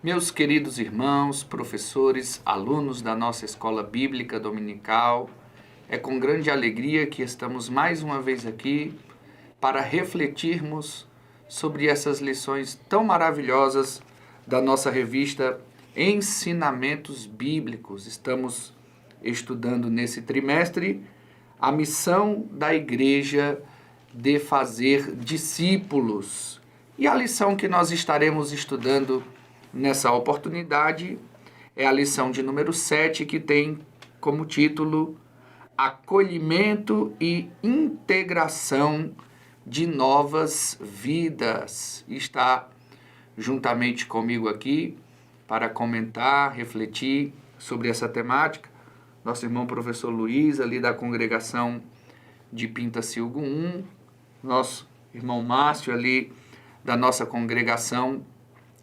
Meus queridos irmãos, professores, alunos da nossa Escola Bíblica Dominical, é com grande alegria que estamos mais uma vez aqui para refletirmos sobre essas lições tão maravilhosas da nossa revista Ensinamentos Bíblicos. Estamos estudando nesse trimestre a missão da igreja de fazer discípulos. E a lição que nós estaremos estudando nessa oportunidade é a lição de número 7, que tem como título Acolhimento e Integração de Novas Vidas. Está juntamente comigo aqui para comentar, refletir sobre essa temática, nosso irmão professor Luiz, ali da congregação de Pintacilgo 1, nosso irmão Márcio, ali da nossa congregação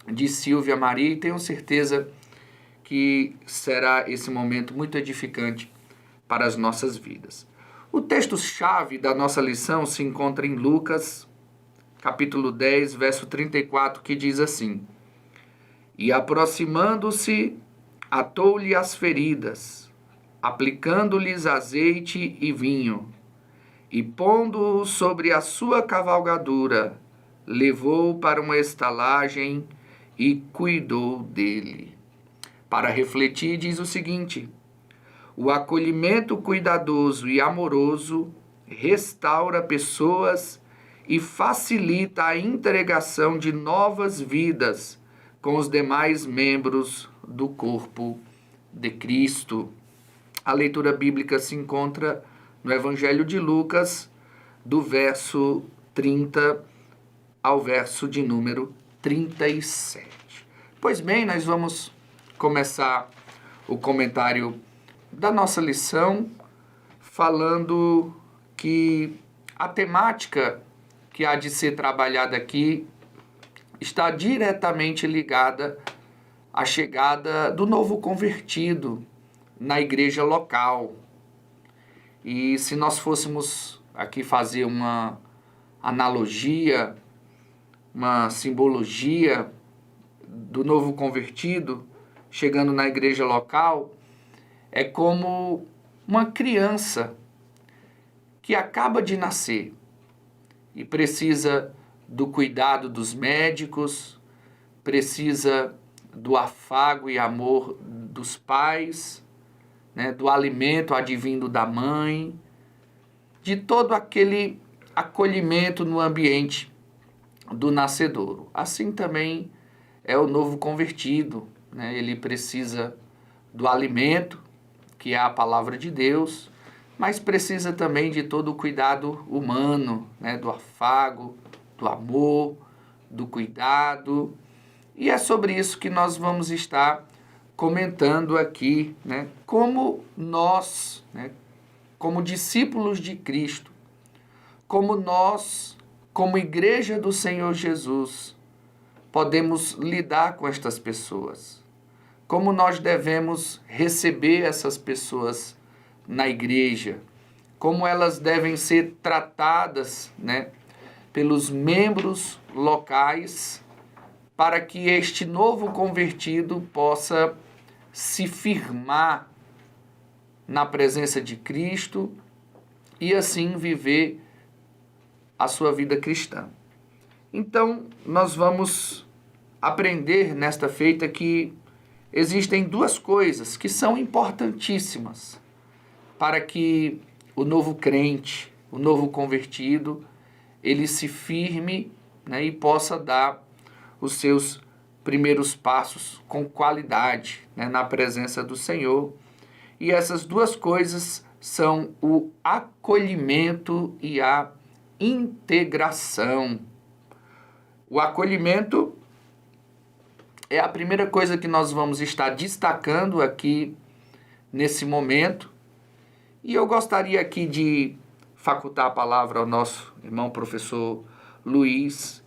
de Silvia Maria, e tenho certeza que será esse momento muito edificante para as nossas vidas. O texto-chave da nossa lição se encontra em Lucas, capítulo 10, verso 34, que diz assim: E aproximando-se, atou-lhe as feridas, aplicando-lhes azeite e vinho, e pondo-o sobre a sua cavalgadura, levou-o para uma estalagem e cuidou dele. Para refletir, diz o seguinte: o acolhimento cuidadoso e amoroso restaura pessoas e facilita a integração de novas vidas com os demais membros do corpo de Cristo. A leitura bíblica se encontra no Evangelho de Lucas, do verso 30 ao verso de número 37. Pois bem, nós vamos começar o comentário da nossa lição falando que a temática que há de ser trabalhada aqui está diretamente ligada à chegada do novo convertido na igreja local. E se nós fôssemos aqui fazer uma analogia, uma simbologia do novo convertido chegando na igreja local, é como uma criança que acaba de nascer e precisa do cuidado dos médicos, precisa do afago e amor dos pais, né, do alimento advindo da mãe, de todo aquele acolhimento no ambiente do nascedouro. Assim também é o novo convertido, né? Ele precisa do alimento, que é a palavra de Deus, mas precisa também de todo o cuidado humano, né? Do afago, do amor, do cuidado. E é sobre isso que nós vamos estar comentando aqui, né? Como nós, né, como discípulos de Cristo, como nós, como igreja do Senhor Jesus, podemos lidar com estas pessoas. Como nós devemos receber essas pessoas na igreja. Como elas devem ser tratadas, né, pelos membros locais, para que este novo convertido possa se firmar na presença de Cristo e assim viver a sua vida cristã. Então, nós vamos aprender nesta feita que existem duas coisas que são importantíssimas para que o novo crente, o novo convertido, ele se firme, né, e possa dar os seus primeiros passos com qualidade, né, na presença do Senhor. E essas duas coisas são o acolhimento e a integração. O acolhimento é a primeira coisa que nós vamos estar destacando aqui nesse momento. E eu gostaria aqui de facultar a palavra ao nosso irmão professor Luiz,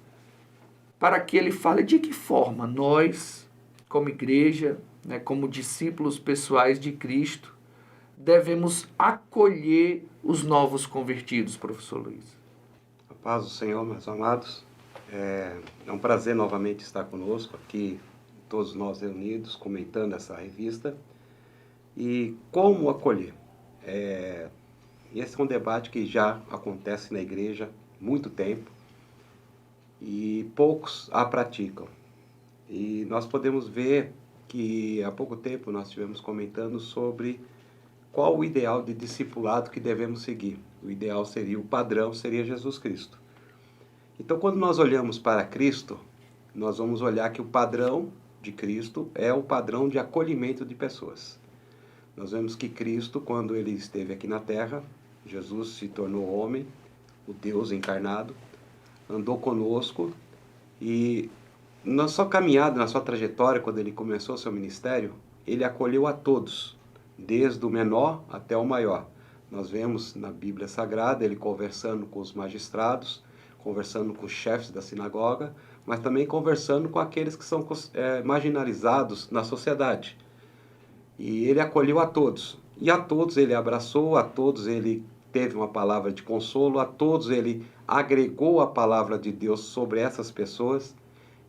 para que ele fale de que forma nós, como igreja, né, como discípulos pessoais de Cristo, devemos acolher os novos convertidos, professor Luiz. A paz do Senhor, meus amados. É um prazer novamente estar conosco aqui todos nós reunidos, comentando essa revista. E como acolher? Esse é um debate que já acontece na igreja há muito tempo e poucos a praticam. E nós podemos ver que há pouco tempo nós estivemos comentando sobre qual o ideal de discipulado que devemos seguir. O ideal seria, o padrão seria Jesus Cristo. Então, quando nós olhamos para Cristo, nós vamos olhar que o padrão de Cristo é o padrão de acolhimento de pessoas. Nós vemos que Cristo, quando ele esteve aqui na terra, Jesus se tornou homem, o Deus encarnado, andou conosco e na sua caminhada, na sua trajetória, quando ele começou o seu ministério, ele acolheu a todos, desde o menor até o maior. Nós vemos na Bíblia Sagrada ele conversando com os magistrados, conversando com os chefes da sinagoga, mas também conversando com aqueles que são marginalizados na sociedade. E ele acolheu a todos. E a todos ele abraçou, a todos ele teve uma palavra de consolo, a todos ele agregou a palavra de Deus sobre essas pessoas.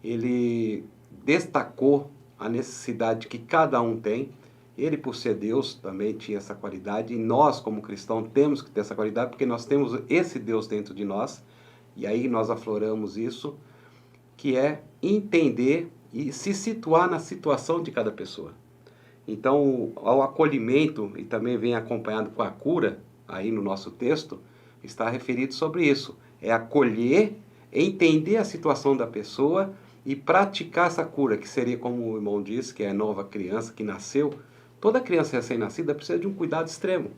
Ele destacou a necessidade que cada um tem. Ele, por ser Deus, também tinha essa qualidade. E nós, como cristãos, temos que ter essa qualidade, porque nós temos esse Deus dentro de nós. E aí nós afloramos isso, que é entender e se situar na situação de cada pessoa. Então, ao acolhimento, e também vem acompanhado com a cura, aí no nosso texto, está referido sobre isso. É acolher, entender a situação da pessoa e praticar essa cura, que seria, como o irmão disse, que é a nova criança que nasceu. Toda criança recém-nascida precisa de um cuidado extremo.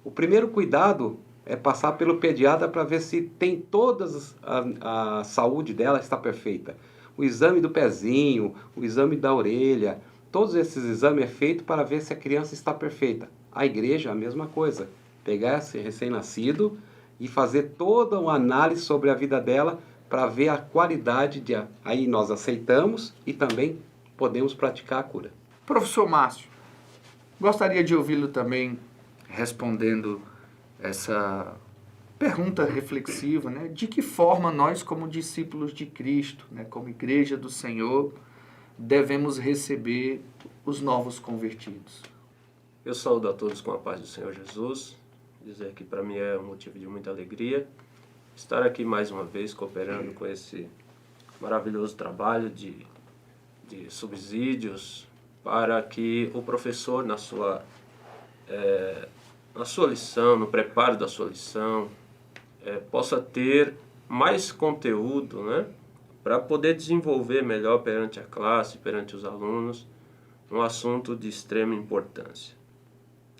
O primeiro cuidado é passar pelo pediatra para ver se tem todas a saúde dela está perfeita. O exame do pezinho, o exame da orelha, todos esses exames é feito para ver se a criança está perfeita. A igreja é a mesma coisa. Pegar esse recém-nascido e fazer toda uma análise sobre a vida dela para ver a qualidade de... Aí nós aceitamos e também podemos praticar a cura. Professor Márcio, gostaria de ouvi-lo também respondendo essa pergunta reflexiva, né? De que forma nós, como discípulos de Cristo, né, como igreja do Senhor, devemos receber os novos convertidos? Eu saúdo a todos com a paz do Senhor Jesus, dizer que para mim é um motivo de muita alegria estar aqui mais uma vez cooperando com esse maravilhoso trabalho de subsídios para que o professor na sua lição, no preparo da sua lição, possa ter mais conteúdo, né, para poder desenvolver melhor perante a classe, perante os alunos, um assunto de extrema importância.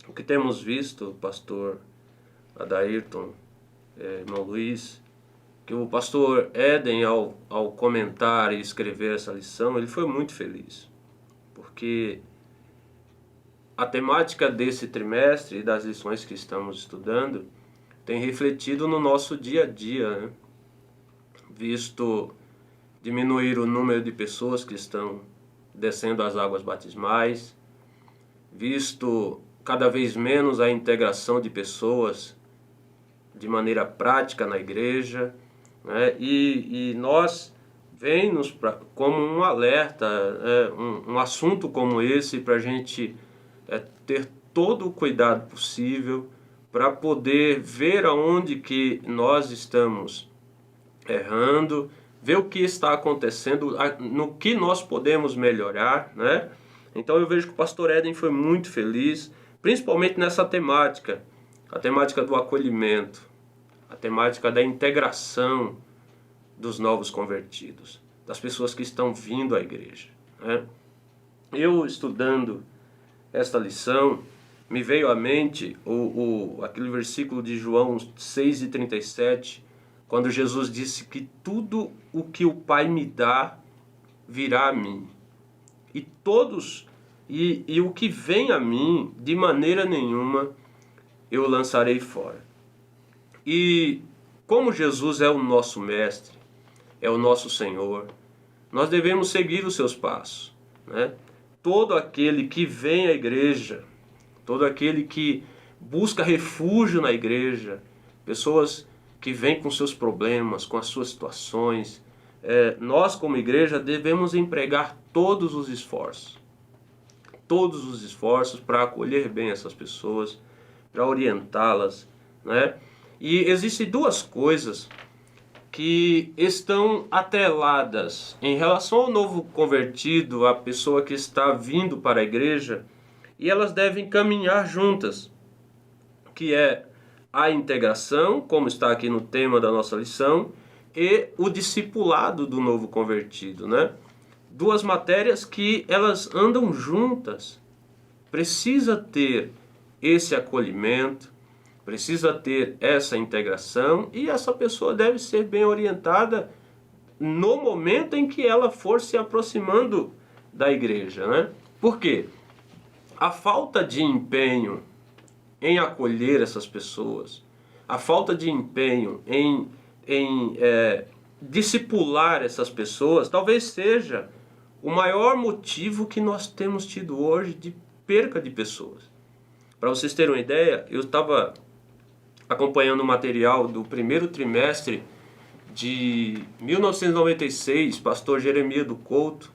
O que temos visto, pastor Adairton, irmão Luiz, que o pastor Éden, ao comentar e escrever essa lição, ele foi muito feliz, porque a temática desse trimestre e das lições que estamos estudando tem refletido no nosso dia a dia, né? Visto diminuir o número de pessoas que estão descendo as águas batismais, visto cada vez menos a integração de pessoas de maneira prática na igreja, né? E nós vem-nos como um alerta, um assunto como esse para a gente ter todo o cuidado possível para poder ver aonde que nós estamos errando, ver o que está acontecendo, no que nós podemos melhorar, né? Então eu vejo que o pastor Éden foi muito feliz, principalmente nessa temática, a temática do acolhimento, a temática da integração dos novos convertidos, das pessoas que estão vindo à igreja, né? Eu, estudando esta lição, me veio à mente aquele versículo de João 6,37, quando Jesus disse que tudo o que o Pai me dá virá a mim. E o que vem a mim, de maneira nenhuma, eu lançarei fora. E como Jesus é o nosso mestre, é o nosso Senhor, nós devemos seguir os seus passos, né? Todo aquele que vem à igreja, todo aquele que busca refúgio na igreja, pessoas que vêm com seus problemas, com as suas situações, nós como igreja devemos empregar todos os esforços para acolher bem essas pessoas, para orientá-las, né? E existem duas coisas que estão atreladas em relação ao novo convertido, a pessoa que está vindo para a igreja, e elas devem caminhar juntas, que é a integração, como está aqui no tema da nossa lição, e o discipulado do novo convertido, né? Duas matérias que elas andam juntas. Precisa ter esse acolhimento, precisa ter essa integração, e essa pessoa deve ser bem orientada no momento em que ela for se aproximando da igreja, né? Por quê? A falta de empenho em acolher essas pessoas, a falta de empenho em discipular essas pessoas, talvez seja o maior motivo que nós temos tido hoje de perca de pessoas. Para vocês terem uma ideia, eu estava acompanhando o material do primeiro trimestre de 1996, pastor Jeremias do Couto.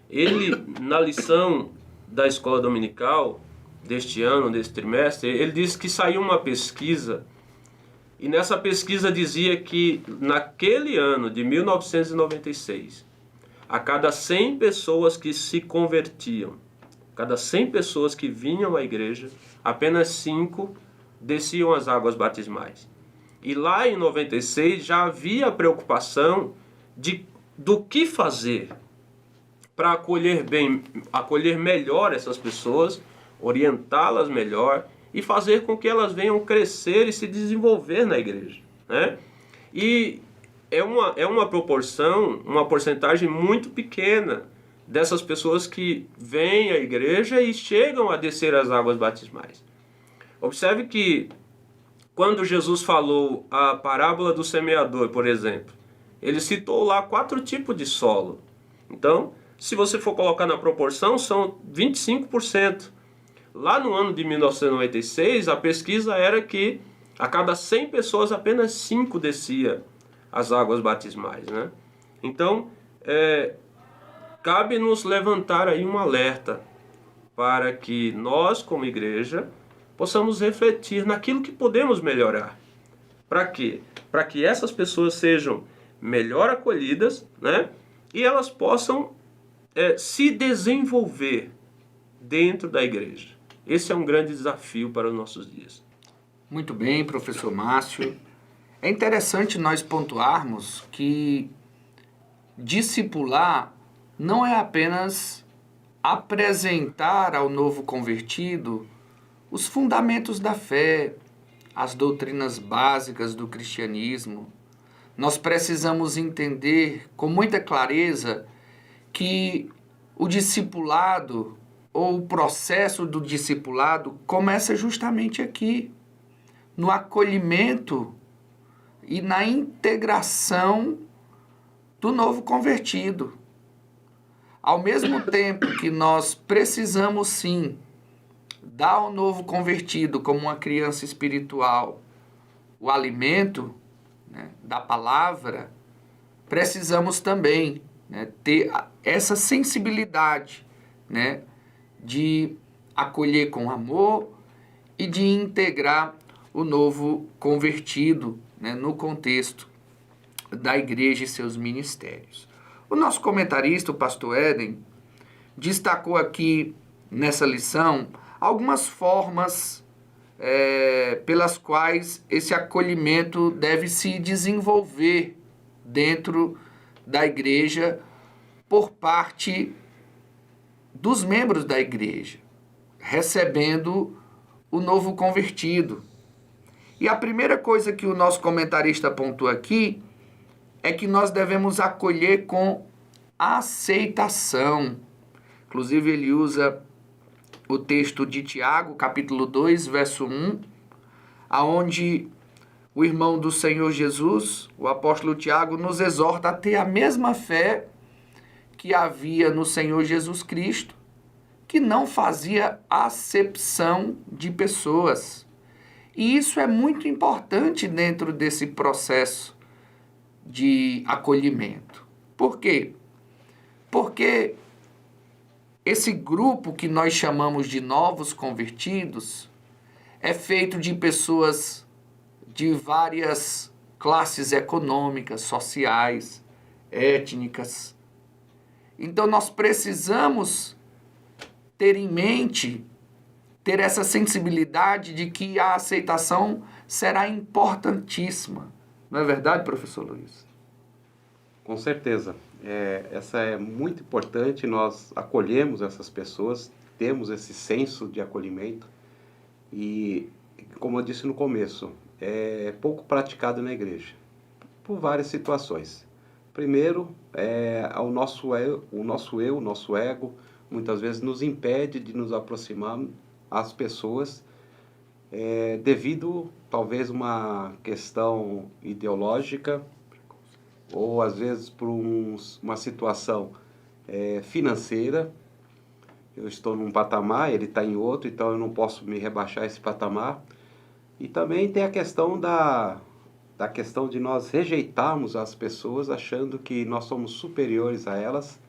Ele, na lição da escola dominical deste ano, deste trimestre, ele disse que saiu uma pesquisa, e nessa pesquisa dizia que naquele ano de 1996, a cada 100 pessoas que se convertiam, cada 100 pessoas que vinham à igreja, apenas 5 desciam as águas batismais. E lá em 96 já havia a preocupação do que fazer para acolher melhor essas pessoas, orientá-las melhor e fazer com que elas venham crescer e se desenvolver na igreja, né? E é uma proporção, uma porcentagem muito pequena dessas pessoas que vêm à igreja e chegam a descer as águas batismais. Observe que quando Jesus falou a parábola do semeador, por exemplo, ele citou lá 4 tipos de solo. Então, se você for colocar na proporção, são 25%. Lá no ano de 1996, a pesquisa era que a cada 100 pessoas, apenas 5 descia as águas batismais, né? Então, cabe nos levantar aí um alerta para que nós, como igreja, possamos refletir naquilo que podemos melhorar. Para quê? Para que essas pessoas sejam melhor acolhidas, né? E elas possam se desenvolver dentro da igreja. Esse é um grande desafio para os nossos dias. Muito bem, professor Márcio. É interessante nós pontuarmos que discipular não é apenas apresentar ao novo convertido os fundamentos da fé, as doutrinas básicas do cristianismo. Nós precisamos entender com muita clareza que o discipulado ou o processo do discipulado começa justamente aqui, no acolhimento e na integração do novo convertido. Ao mesmo tempo que nós precisamos sim dar ao novo convertido como uma criança espiritual o alimento, né, da palavra, precisamos também, né, ter essa sensibilidade, né, de acolher com amor e de integrar o novo convertido, né, no contexto da igreja e seus ministérios. O nosso comentarista, o pastor Éden, destacou aqui nessa lição algumas formas pelas quais esse acolhimento deve se desenvolver dentro da igreja por parte dos membros da igreja, recebendo o novo convertido. E a primeira coisa que o nosso comentarista apontou aqui é que nós devemos acolher com aceitação. Inclusive ele usa o texto de Tiago, capítulo 2, verso 1, aonde o irmão do Senhor Jesus, o apóstolo Tiago, nos exorta a ter a mesma fé que havia no Senhor Jesus Cristo, que não fazia acepção de pessoas. E isso é muito importante dentro desse processo de acolhimento. Por quê? Porque esse grupo que nós chamamos de novos convertidos é feito de pessoas de várias classes econômicas, sociais, étnicas. Então nós precisamos ter em mente, ter essa sensibilidade de que a aceitação será importantíssima. Não é verdade, professor Luiz? Com certeza. Essa é muito importante, nós acolhemos essas pessoas, temos esse senso de acolhimento e, como eu disse no começo, é pouco praticado na igreja, por várias situações. Primeiro, o nosso ego, muitas vezes nos impede de nos aproximar às pessoas, devido talvez uma questão ideológica, ou às vezes por uma situação financeira. Eu estou num patamar, ele está em outro, então eu não posso me rebaixar esse patamar. E também tem a questão da questão de nós rejeitarmos as pessoas achando que nós somos superiores a elas,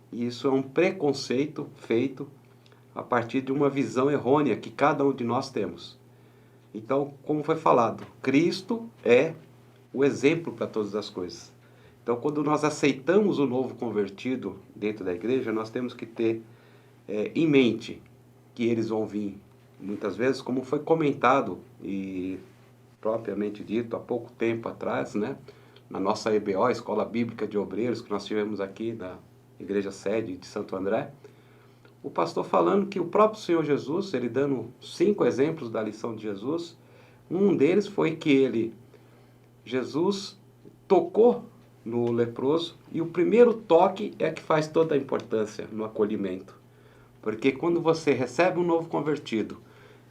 e isso é um preconceito feito a partir de uma visão errônea que cada um de nós temos. Então, como foi falado, Cristo é o exemplo para todas as coisas. Então, quando nós aceitamos o novo convertido dentro da igreja, nós temos que ter em mente que eles vão vir, muitas vezes, como foi comentado e propriamente dito há pouco tempo atrás, né? Na nossa EBO, Escola Bíblica de Obreiros, que nós tivemos aqui na igreja sede de Santo André, o pastor falando que o próprio Senhor Jesus, ele dando 5 exemplos da lição de Jesus, um deles foi que Jesus tocou no leproso, e o primeiro toque é que faz toda a importância no acolhimento. Porque quando você recebe um novo convertido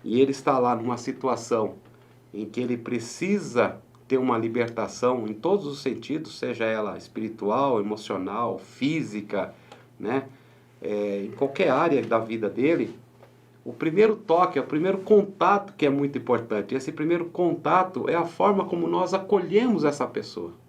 e ele está lá numa situação em que ele precisa ter uma libertação em todos os sentidos, seja ela espiritual, emocional, física, né? Em qualquer área da vida dele, o primeiro toque, o primeiro contato que é muito importante. Esse primeiro contato é a forma como nós acolhemos essa pessoa.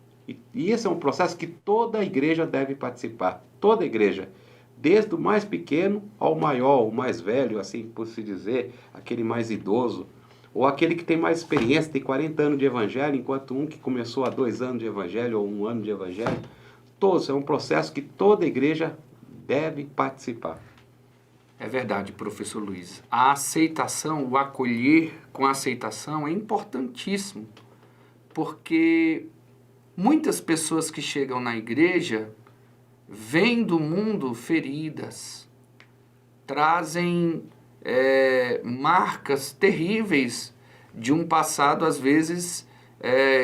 E esse é um processo que toda a igreja deve participar. Toda a igreja. Desde o mais pequeno ao maior, o mais velho, assim por se dizer, aquele mais idoso, ou aquele que tem mais experiência, tem 40 anos de evangelho, enquanto um que começou há 2 anos de evangelho ou 1 ano de evangelho. Todos, é um processo que toda a igreja deve participar. É verdade, professor Luiz. A aceitação, o acolher com aceitação é importantíssimo, porque muitas pessoas que chegam na igreja vêm do mundo feridas, trazem marcas terríveis de um passado, às vezes,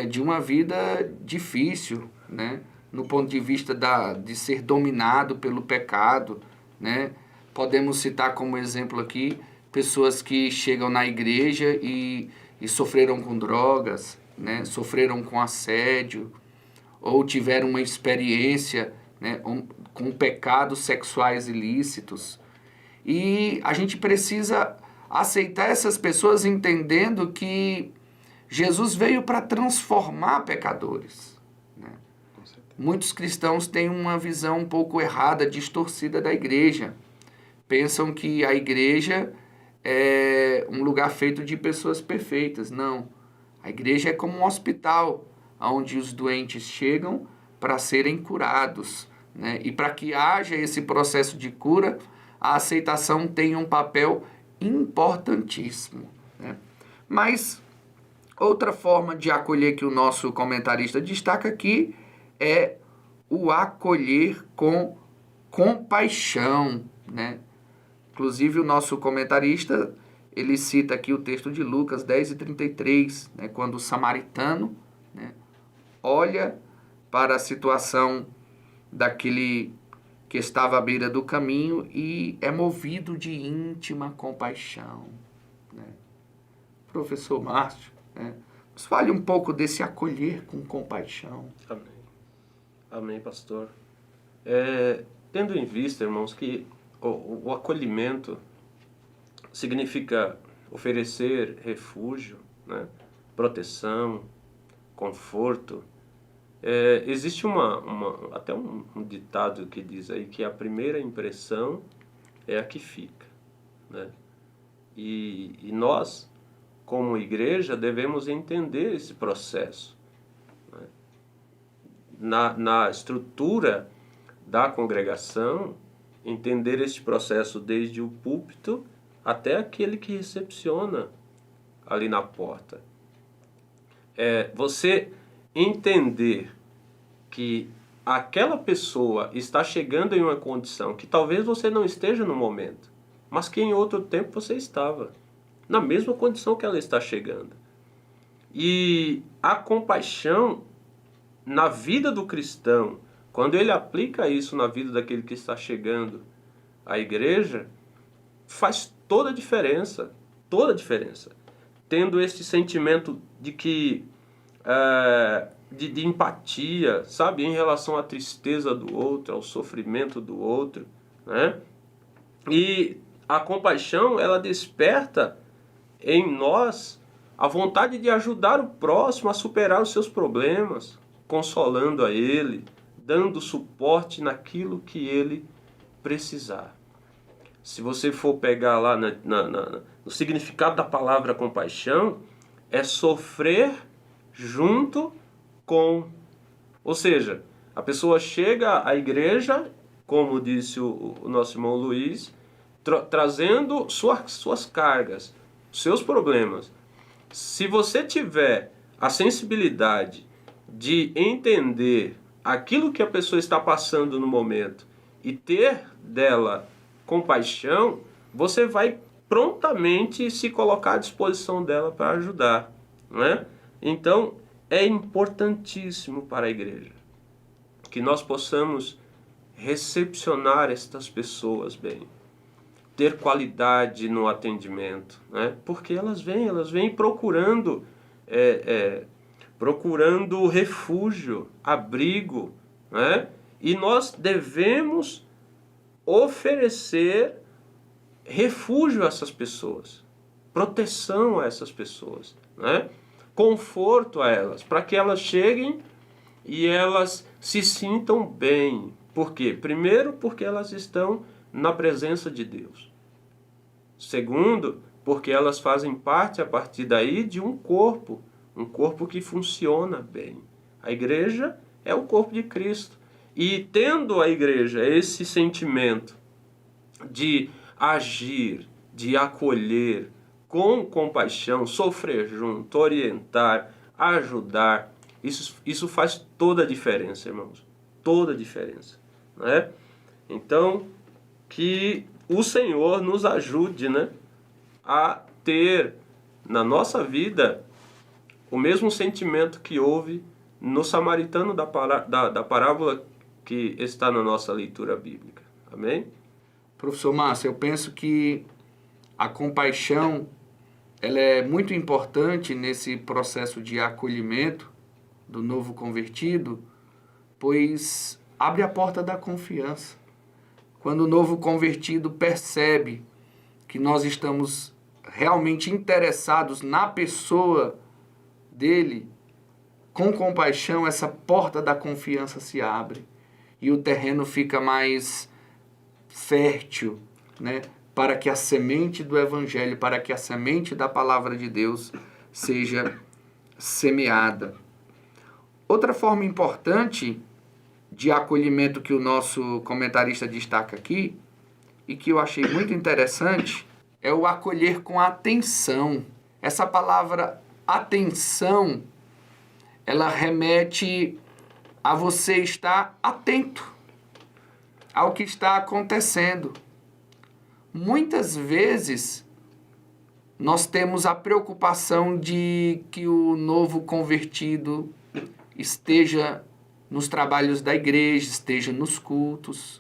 de uma vida difícil, né? No ponto de vista de ser dominado pelo pecado, né? Podemos citar como exemplo aqui pessoas que chegam na igreja e sofreram com drogas, né? Sofreram com assédio, ou tiveram uma experiência, né, com pecados sexuais ilícitos. E a gente precisa aceitar essas pessoas entendendo que Jesus veio para transformar pecadores. Né? Muitos cristãos têm uma visão um pouco errada, distorcida da igreja. Pensam que a igreja é um lugar feito de pessoas perfeitas. Não. A igreja é como um hospital, onde os doentes chegam para serem curados. Né? E para que haja esse processo de cura, a aceitação tem um papel importantíssimo. Né? Mas outra forma de acolher que o nosso comentarista destaca aqui é o acolher com compaixão. Né? Inclusive o nosso comentarista, ele cita aqui o texto de Lucas 10:33, né? Quando o samaritano, né, olha para a situação daquele que estava à beira do caminho e é movido de íntima compaixão. Né? Professor Márcio, né, nos fale um pouco desse acolher com compaixão. Amém. Amém, pastor. Tendo em vista, irmãos, que o acolhimento significa oferecer refúgio, né, proteção, conforto, Existe até um ditado que diz aí que a primeira impressão é a que fica, né? E nós, como igreja, devemos entender esse processo, né? Na estrutura da congregação, entender esse processo desde o púlpito até aquele que recepciona ali na porta. Você entender que aquela pessoa está chegando em uma condição que talvez você não esteja no momento, mas que em outro tempo você estava, na mesma condição que ela está chegando. E a compaixão na vida do cristão, quando ele aplica isso na vida daquele que está chegando à igreja, faz toda a diferença, toda a diferença. Tendo esse sentimento de que de empatia, sabe, em relação à tristeza do outro, ao sofrimento do outro, né? E a compaixão, ela desperta em nós a vontade de ajudar o próximo a superar os seus problemas, consolando a ele, dando suporte naquilo que ele precisar. Se você for pegar lá no significado da palavra compaixão, é sofrer junto com. Ou seja, a pessoa chega à igreja, como disse o nosso irmão Luiz, trazendo suas cargas, seus problemas. Se você tiver a sensibilidade de entender aquilo que a pessoa está passando no momento e ter dela compaixão, você vai prontamente se colocar à disposição dela para ajudar, né? Então, é importantíssimo para a igreja que nós possamos recepcionar estas pessoas bem, ter qualidade no atendimento, né? Porque elas vêm procurando procurando refúgio, abrigo, né? E nós devemos oferecer refúgio a essas pessoas, proteção a essas pessoas, né? Conforto a elas, para que elas cheguem e elas se sintam bem. Por quê? Primeiro, porque elas estão na presença de Deus. Segundo, porque elas fazem parte, a partir daí, de um corpo que funciona bem. A igreja é o corpo de Cristo. E tendo a igreja esse sentimento de agir, de acolher com compaixão, sofrer junto, orientar, ajudar, isso faz toda a diferença, irmãos. Toda a diferença, né? Então, que o Senhor nos ajude, né, a ter na nossa vida o mesmo sentimento que houve no samaritano da parábola que está na nossa leitura bíblica. Amém? Professor Márcio, eu penso que a compaixão ela é muito importante nesse processo de acolhimento do novo convertido, pois abre a porta da confiança. Quando o novo convertido percebe que nós estamos realmente interessados na pessoa dele, com compaixão, essa porta da confiança se abre e o terreno fica mais fértil, né, para que a semente do Evangelho, para que a semente da Palavra de Deus seja semeada. Outra forma importante de acolhimento que o nosso comentarista destaca aqui, e que eu achei muito interessante, é o acolher com atenção. Essa palavra atenção, ela remete a você estar atento ao que está acontecendo. Muitas vezes nós temos a preocupação de que o novo convertido esteja nos trabalhos da igreja, esteja nos cultos,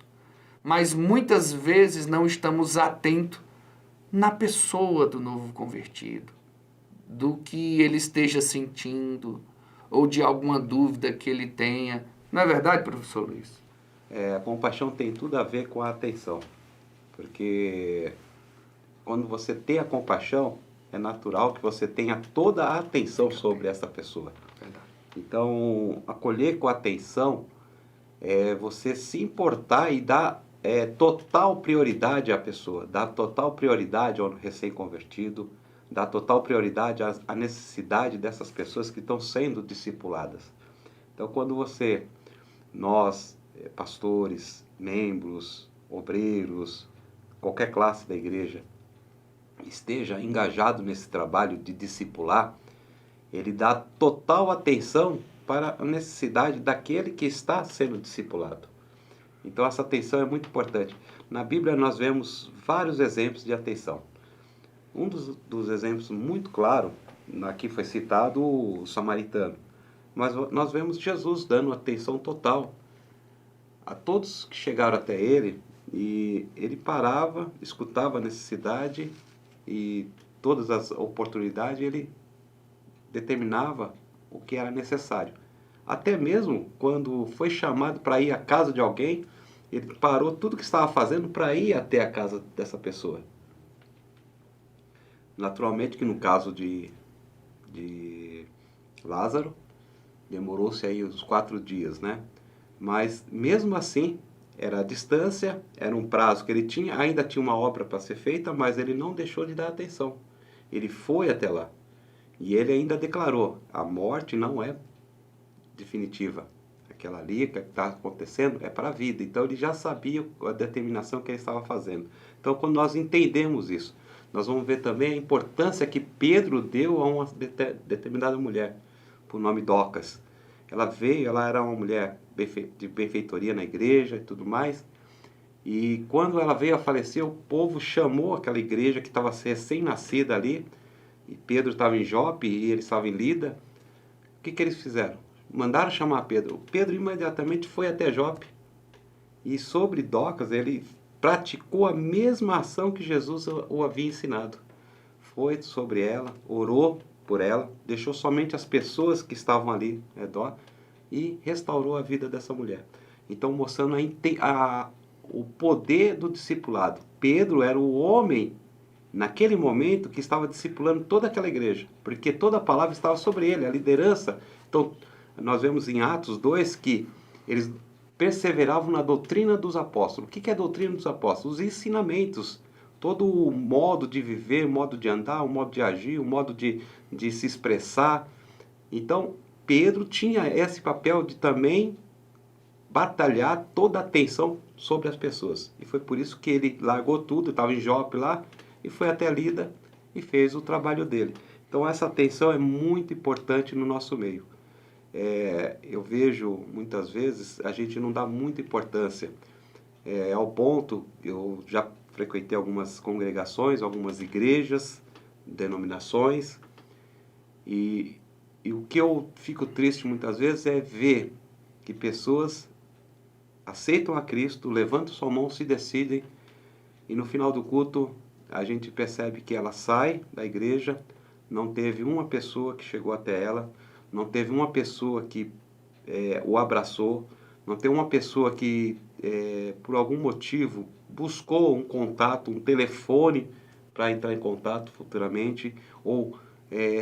mas muitas vezes não estamos atentos na pessoa do novo convertido, do que ele esteja sentindo ou de alguma dúvida que ele tenha. Não é verdade, professor Luiz? A compaixão tem tudo a ver com a atenção, porque quando você tem a compaixão, é natural que você tenha toda a atenção sobre essa pessoa. Verdade. Então, acolher com atenção é você se importar e dar total prioridade à pessoa, dar total prioridade ao recém-convertido, dar total prioridade à necessidade dessas pessoas que estão sendo discipuladas. Então, quando nós, pastores, membros, obreiros, qualquer classe da igreja, esteja engajado nesse trabalho de discipular, ele dá total atenção para a necessidade daquele que está sendo discipulado. Então essa atenção é muito importante. Na Bíblia nós vemos vários exemplos de atenção. Um dos exemplos muito claro, aqui foi citado o samaritano, mas nós vemos Jesus dando atenção total a todos que chegaram até ele, e ele parava, escutava a necessidade e todas as oportunidades ele determinava o que era necessário. Até mesmo quando foi chamado para ir à casa de alguém, ele parou tudo que estava fazendo para ir até a casa dessa pessoa. Naturalmente que no caso de Lázaro, demorou-se aí uns 4 dias, né? Mas mesmo assim, era a distância, era um prazo que ele tinha, ainda tinha uma obra para ser feita, mas ele não deixou de dar atenção. Ele foi até lá. E ele ainda declarou, a morte não é definitiva. Aquela ali que está acontecendo é para a vida. Então ele já sabia a determinação que ele estava fazendo. Então quando nós entendemos isso, nós vamos ver também a importância que Pedro deu a uma determinada mulher, por nome Docas. Ela veio, ela era uma mulher de benfeitoria na igreja e tudo mais. E quando ela veio a falecer, o povo chamou aquela igreja que estava recém-nascida ali, e Pedro estava em Jope e ele estava em Lida. O que eles fizeram? Mandaram chamar Pedro. Pedro imediatamente foi até Jope. E sobre Docas, ele praticou a mesma ação que Jesus o havia ensinado. Foi sobre ela, orou por ela, deixou somente as pessoas que estavam ali ao redor e restaurou a vida dessa mulher. Então, mostrando o poder do discipulado. Pedro era o homem naquele momento que estava discipulando toda aquela igreja, porque toda a palavra estava sobre ele, a liderança. Então, nós vemos em Atos 2 que eles perseveravam na doutrina dos apóstolos. O que é a doutrina dos apóstolos? Os ensinamentos, todo o modo de viver, o modo de andar, o modo de agir, o modo de se expressar. Então, Pedro tinha esse papel de também batalhar toda a atenção sobre as pessoas. E foi por isso que ele largou tudo, estava em Jope lá, e foi até Lida e fez o trabalho dele. Então essa atenção é muito importante no nosso meio. Eu vejo muitas vezes a gente não dá muita importância ao ponto, eu já frequentei algumas congregações, algumas igrejas, denominações, e o que eu fico triste muitas vezes é ver que pessoas aceitam a Cristo, levantam sua mão, se decidem, e no final do culto a gente percebe que ela sai da igreja, não teve uma pessoa que chegou até ela, não teve uma pessoa que o abraçou, não teve uma pessoa que, por algum motivo, buscou um contato, um telefone para entrar em contato futuramente, ou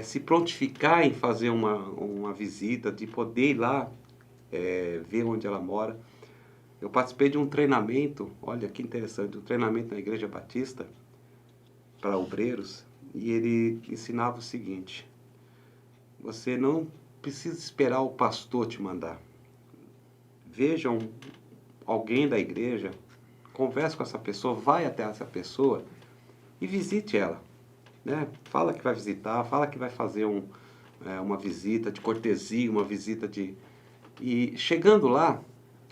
se prontificar em fazer uma visita, de poder ir lá ver onde ela mora. Eu participei de um treinamento, olha que interessante, um treinamento na Igreja Batista, para obreiros, e ele ensinava o seguinte: você não precisa esperar o pastor te mandar. Vejam alguém da igreja, converse com essa pessoa, vai até essa pessoa e visite ela, né? Fala que vai visitar, fala que vai fazer uma visita de cortesia, uma visita de... E chegando lá,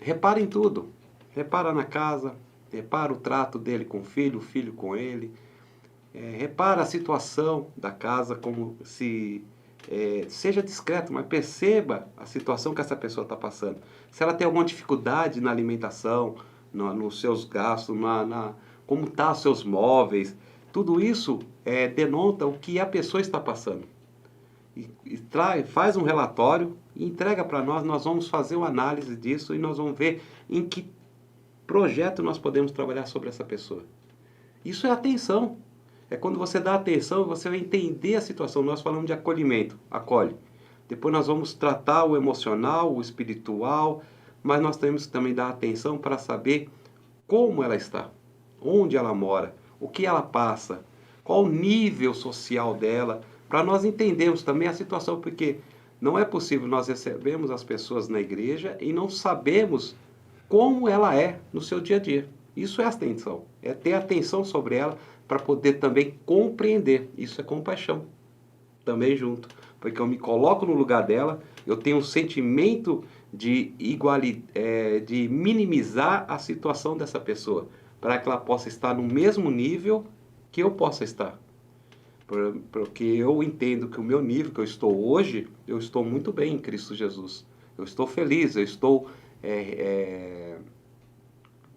repara em tudo. Repara na casa, repara o trato dele com o filho com ele. Repara a situação da casa, como se... seja discreto, mas perceba a situação que essa pessoa está passando. Se ela tem alguma dificuldade na alimentação, nos seus gastos, como estão os seus móveis, tudo isso denota o que a pessoa está passando. Faz um relatório e entrega para nós, nós vamos fazer uma análise disso e nós vamos ver em que projeto nós podemos trabalhar sobre essa pessoa. Isso é atenção. É quando você dá atenção, você vai entender a situação. Nós falamos de acolhimento, acolhe. depois nós vamos tratar o emocional, o espiritual, mas nós temos que também dar atenção para saber como ela está, onde ela mora, o que ela passa, qual o nível social dela, para nós entendermos também a situação, porque não é possível nós recebermos as pessoas na igreja e não sabemos como ela é no seu dia a dia. Isso é atenção, é ter atenção sobre ela para poder também compreender. Isso é compaixão também junto, porque eu me coloco no lugar dela, eu tenho um sentimento de de minimizar a situação dessa pessoa, para que ela possa estar no mesmo nível que eu possa estar. Porque eu entendo que o meu nível que eu estou hoje, eu estou muito bem em Cristo Jesus. Eu estou feliz, eu estou,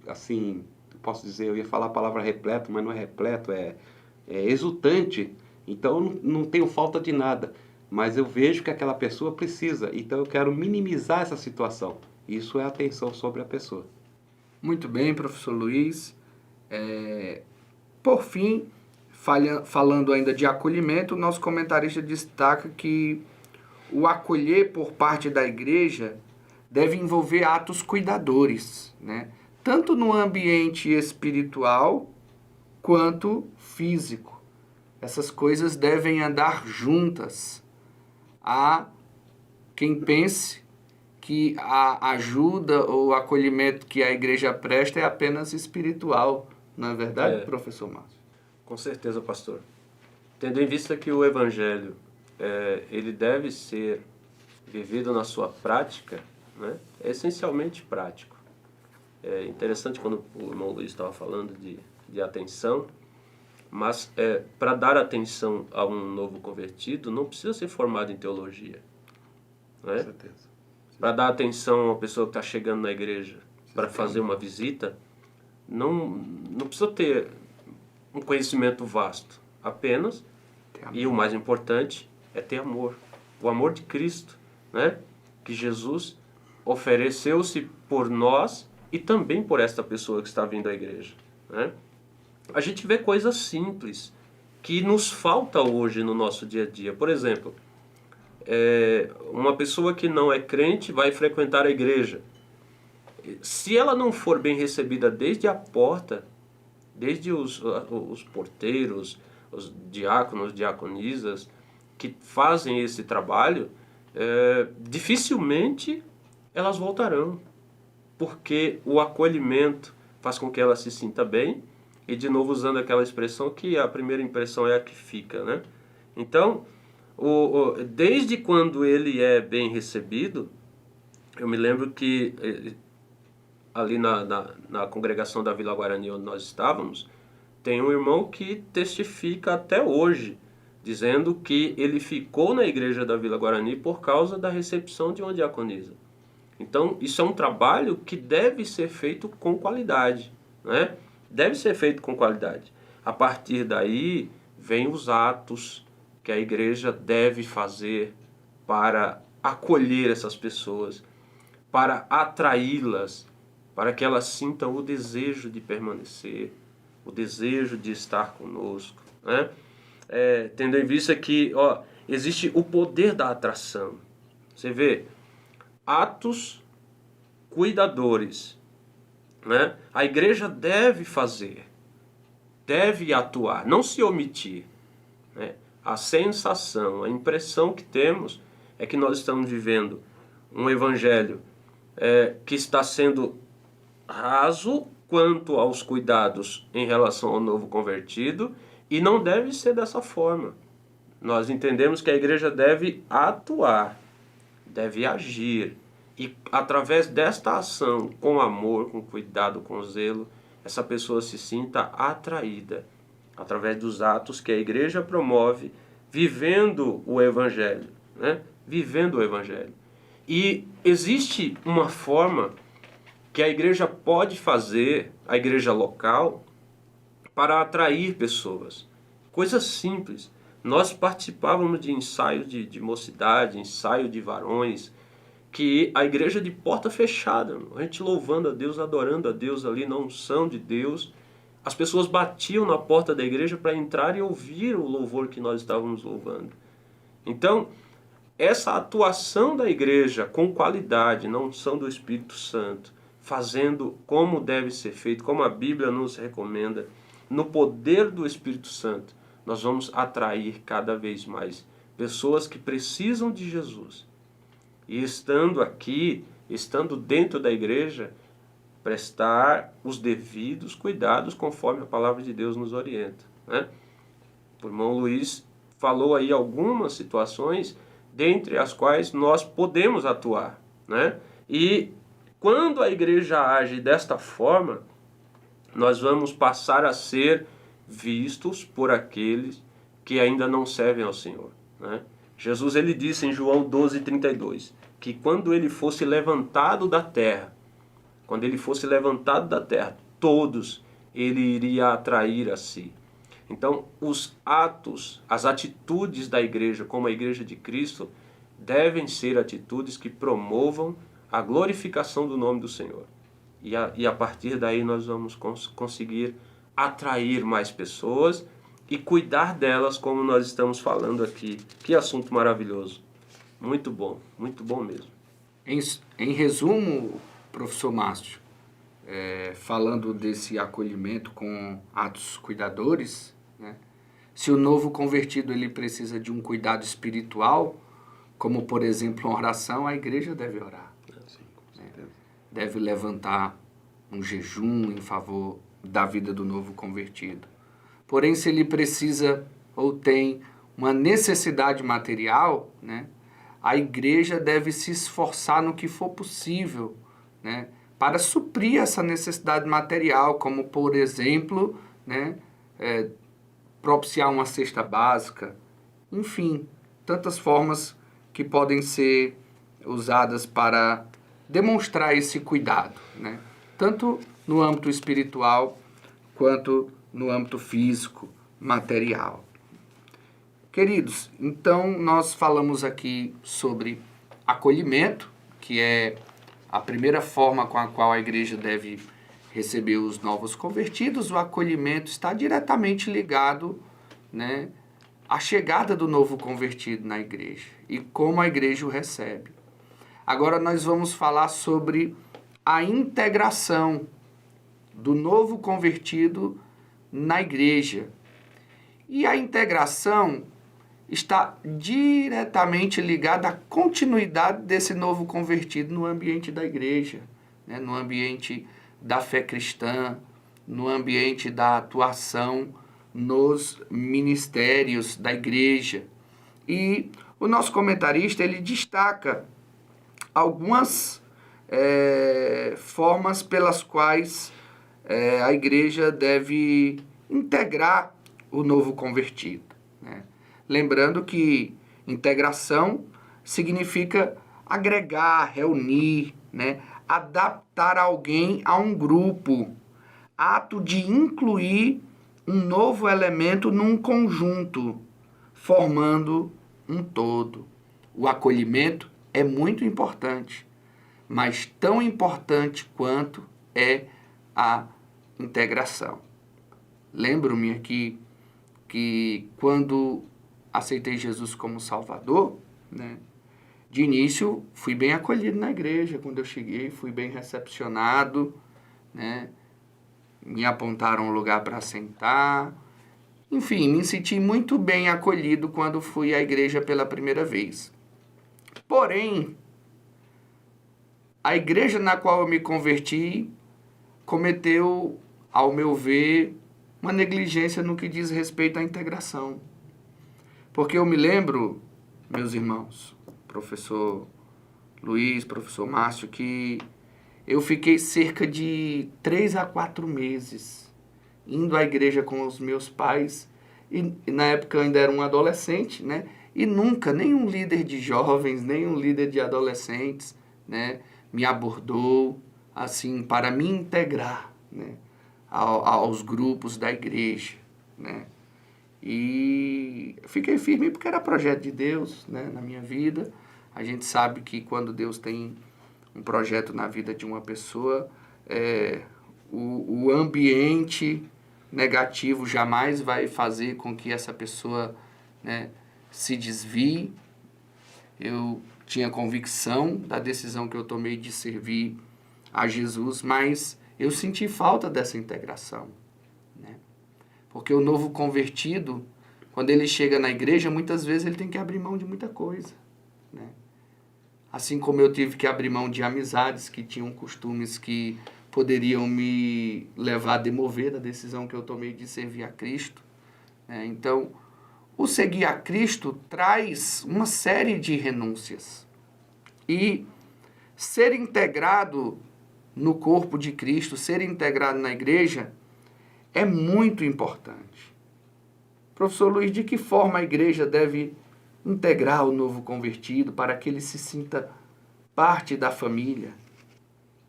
assim, posso dizer, eu ia falar a palavra repleto, mas não é repleto, é exultante. Então eu não tenho falta de nada, mas eu vejo que aquela pessoa precisa, então eu quero minimizar essa situação. Isso é atenção sobre a pessoa. Muito bem, professor Luiz. Por fim, falando ainda de acolhimento, o nosso comentarista destaca que o acolher por parte da igreja deve envolver atos cuidadores, né? Tanto no ambiente espiritual quanto físico. Essas coisas devem andar juntas. Há quem pense que a ajuda ou acolhimento que a igreja presta é apenas espiritual. Não é verdade, professor Márcio? Com certeza, pastor. Tendo em vista que o Evangelho ele deve ser vivido na sua prática, né? É essencialmente prático. É interessante quando o irmão Luiz estava falando de atenção, mas para dar atenção a um novo convertido, não precisa ser formado em teologia. Né? Com certeza. Para dar atenção a uma pessoa que está chegando na igreja, para fazer uma visita, não precisa ter um conhecimento vasto, apenas, e o mais importante, é ter amor. O amor de Cristo, né? Que Jesus ofereceu-se por nós e também por esta pessoa que está vindo à igreja. Né? A gente vê coisas simples que nos falta hoje no nosso dia a dia. Por exemplo, uma pessoa que não é crente vai frequentar a igreja. Se ela não for bem recebida desde a porta, desde os porteiros, os diáconos, diaconisas, que fazem esse trabalho, dificilmente elas voltarão, porque o acolhimento faz com que ela se sinta bem, e de novo usando aquela expressão que a primeira impressão é a que fica, né? Então, desde quando ele é bem recebido, eu me lembro que ali na congregação da Vila Guarani, onde nós estávamos, tem um irmão que testifica até hoje, dizendo que ele ficou na igreja da Vila Guarani por causa da recepção de uma diaconisa. Então, isso é um trabalho que deve ser feito com qualidade, né? Deve ser feito com qualidade. A partir daí, vem os atos que a igreja deve fazer para acolher essas pessoas, para atraí-las, para que elas sintam o desejo de permanecer, o desejo de estar conosco, né? Tendo em vista que existe o poder da atração. Você vê, atos cuidadores, né? A igreja deve fazer, deve atuar, não se omitir, né? A sensação, a impressão que temos é que nós estamos vivendo um evangelho que está sendo raso quanto aos cuidados em relação ao novo convertido, e não deve ser dessa forma. Nós entendemos que a igreja deve atuar, deve agir, e através desta ação, com amor, com cuidado, com zelo, essa pessoa se sinta atraída, através dos atos que a igreja promove, vivendo o evangelho, né? Vivendo o evangelho. E existe uma forma que a igreja pode fazer, a igreja local, para atrair pessoas. Coisas simples. Nós participávamos de ensaio de mocidade, ensaio de varões, que a igreja de porta fechada, a gente louvando a Deus, adorando a Deus ali na unção de Deus. As pessoas batiam na porta da igreja para entrar e ouvir o louvor que nós estávamos louvando. Então, essa atuação da igreja com qualidade, na unção do Espírito Santo, fazendo como deve ser feito, como a Bíblia nos recomenda, no poder do Espírito Santo, nós vamos atrair cada vez mais pessoas que precisam de Jesus. E estando aqui, estando dentro da igreja, prestar os devidos cuidados conforme a palavra de Deus nos orienta, né? O irmão Luiz falou aí algumas situações, dentre as quais nós podemos atuar, né? E quando a igreja age desta forma, nós vamos passar a ser vistos por aqueles que ainda não servem ao Senhor, né? Jesus, ele disse em João 12:32, que quando ele fosse levantado da terra, todos ele iria atrair a si. Então, os atos, as atitudes da igreja, como a igreja de Cristo, devem ser atitudes que promovam a glorificação do nome do Senhor. E a partir daí nós vamos conseguir atrair mais pessoas e cuidar delas, como nós estamos falando aqui. Que assunto maravilhoso. Muito bom mesmo. Em resumo, professor Márcio, falando desse acolhimento com atos cuidadores, né? Se o novo convertido ele precisa de um cuidado espiritual, como por exemplo uma oração, a igreja deve orar. Sim, com certeza. Deve levantar um jejum em favor da vida do novo convertido. Porém, se ele precisa ou tem uma necessidade material, né, a igreja deve se esforçar no que for possível, né, para suprir essa necessidade material, como, por exemplo, né, propiciar uma cesta básica, enfim, tantas formas que podem ser usadas para demonstrar esse cuidado, né, tanto no âmbito espiritual quanto no âmbito físico, material. Queridos, então nós falamos aqui sobre acolhimento, que é a primeira forma com a qual a igreja deve receber os novos convertidos. O acolhimento está diretamente ligado, né, à chegada do novo convertido na igreja e como a igreja o recebe. Agora nós vamos falar sobre a integração do novo convertido na igreja. E a integração está diretamente ligada à continuidade desse novo convertido no ambiente da igreja, né? No ambiente da fé cristã, no ambiente da atuação nos ministérios da igreja. E o nosso comentarista ele destaca algumas formas pelas quais a igreja deve integrar o novo convertido, né? Lembrando que integração significa agregar, reunir, né? Adaptar alguém a um grupo, ato de incluir um novo elemento num conjunto, formando um todo. O acolhimento é muito importante, mas tão importante quanto é a integração. Lembro-me aqui que quando aceitei Jesus como Salvador, né, de início fui bem acolhido na igreja. Quando eu cheguei, fui bem recepcionado, né, me apontaram um lugar para sentar. Enfim, me senti muito bem acolhido quando fui à igreja pela primeira vez. Porém, a igreja na qual eu me converti cometeu, ao meu ver, uma negligência no que diz respeito à integração. Porque eu me lembro, meus irmãos, professor Luiz, professor Márcio, que eu fiquei cerca de 3 a 4 meses indo à igreja com os meus pais, e na época eu ainda era um adolescente, né? E nunca nenhum líder de jovens, nenhum líder de adolescentes, né, me abordou assim para me integrar, né, aos grupos da igreja, né? E fiquei firme porque era projeto de Deus, né, na minha vida. A gente sabe que quando Deus tem um projeto na vida de uma pessoa, o ambiente negativo jamais vai fazer com que essa pessoa, né, se desvie. Eu tinha convicção da decisão que eu tomei de servir a Jesus, mas eu senti falta dessa integração, né? Porque o novo convertido, quando ele chega na igreja, muitas vezes ele tem que abrir mão de muita coisa, né? Assim como eu tive que abrir mão de amizades que tinham costumes que poderiam me levar a demover da decisão que eu tomei de servir a Cristo, né? Então, o seguir a Cristo traz uma série de renúncias. E ser integrado no corpo de Cristo, ser integrado na igreja, é muito importante. Professor Luiz, de que forma a igreja deve integrar o novo convertido para que ele se sinta parte da família?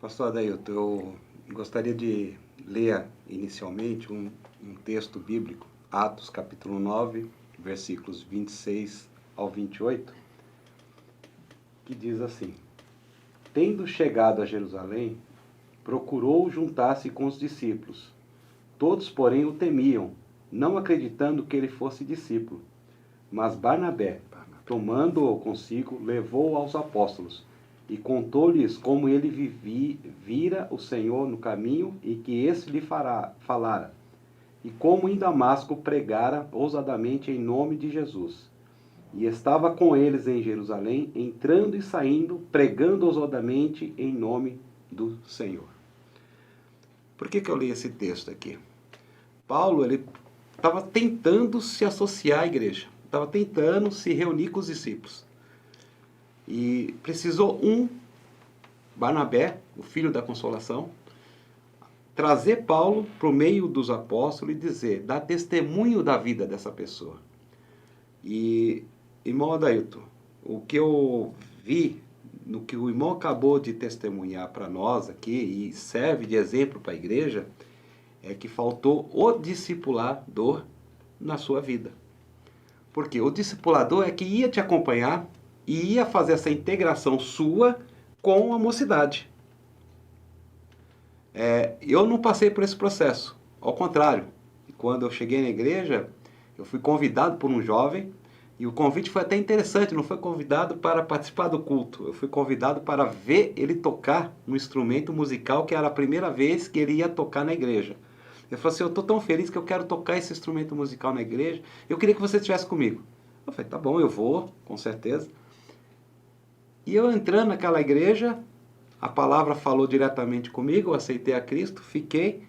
Pastor Adailton, eu gostaria de ler inicialmente um texto bíblico, Atos capítulo 9, versículos 26 ao 28, que diz assim: Tendo chegado a Jerusalém, procurou juntar-se com os discípulos. Todos, porém, o temiam, não acreditando que ele fosse discípulo. Mas Barnabé, tomando-o consigo, levou-o aos apóstolos e contou-lhes como ele vira o Senhor no caminho e que esse lhe falara, e como em Damasco pregara ousadamente em nome de Jesus. E estava com eles em Jerusalém, entrando e saindo, pregando ousadamente em nome do Senhor. Por que eu li esse texto aqui? Paulo, ele estava tentando se associar à igreja, estava tentando se reunir com os discípulos. E precisou Barnabé, o filho da consolação, trazer Paulo para o meio dos apóstolos e dizer, dar testemunho da vida dessa pessoa. E, irmão Adailton, o que eu vi, no que o irmão acabou de testemunhar para nós aqui, e serve de exemplo para a igreja, é que faltou o discipulador na sua vida. Porque o discipulador é que ia te acompanhar e ia fazer essa integração sua com a mocidade. Eu não passei por esse processo. Ao contrário, quando eu cheguei na igreja, eu fui convidado por um jovem, e o convite foi até interessante, não foi convidado para participar do culto, eu fui convidado para ver ele tocar um instrumento musical que era a primeira vez que ele ia tocar na igreja. Ele falou assim, eu estou tão feliz que eu quero tocar esse instrumento musical na igreja, eu queria que você estivesse comigo. Eu falei, tá bom, eu vou, com certeza. E eu entrando naquela igreja, a palavra falou diretamente comigo, eu aceitei a Cristo, fiquei.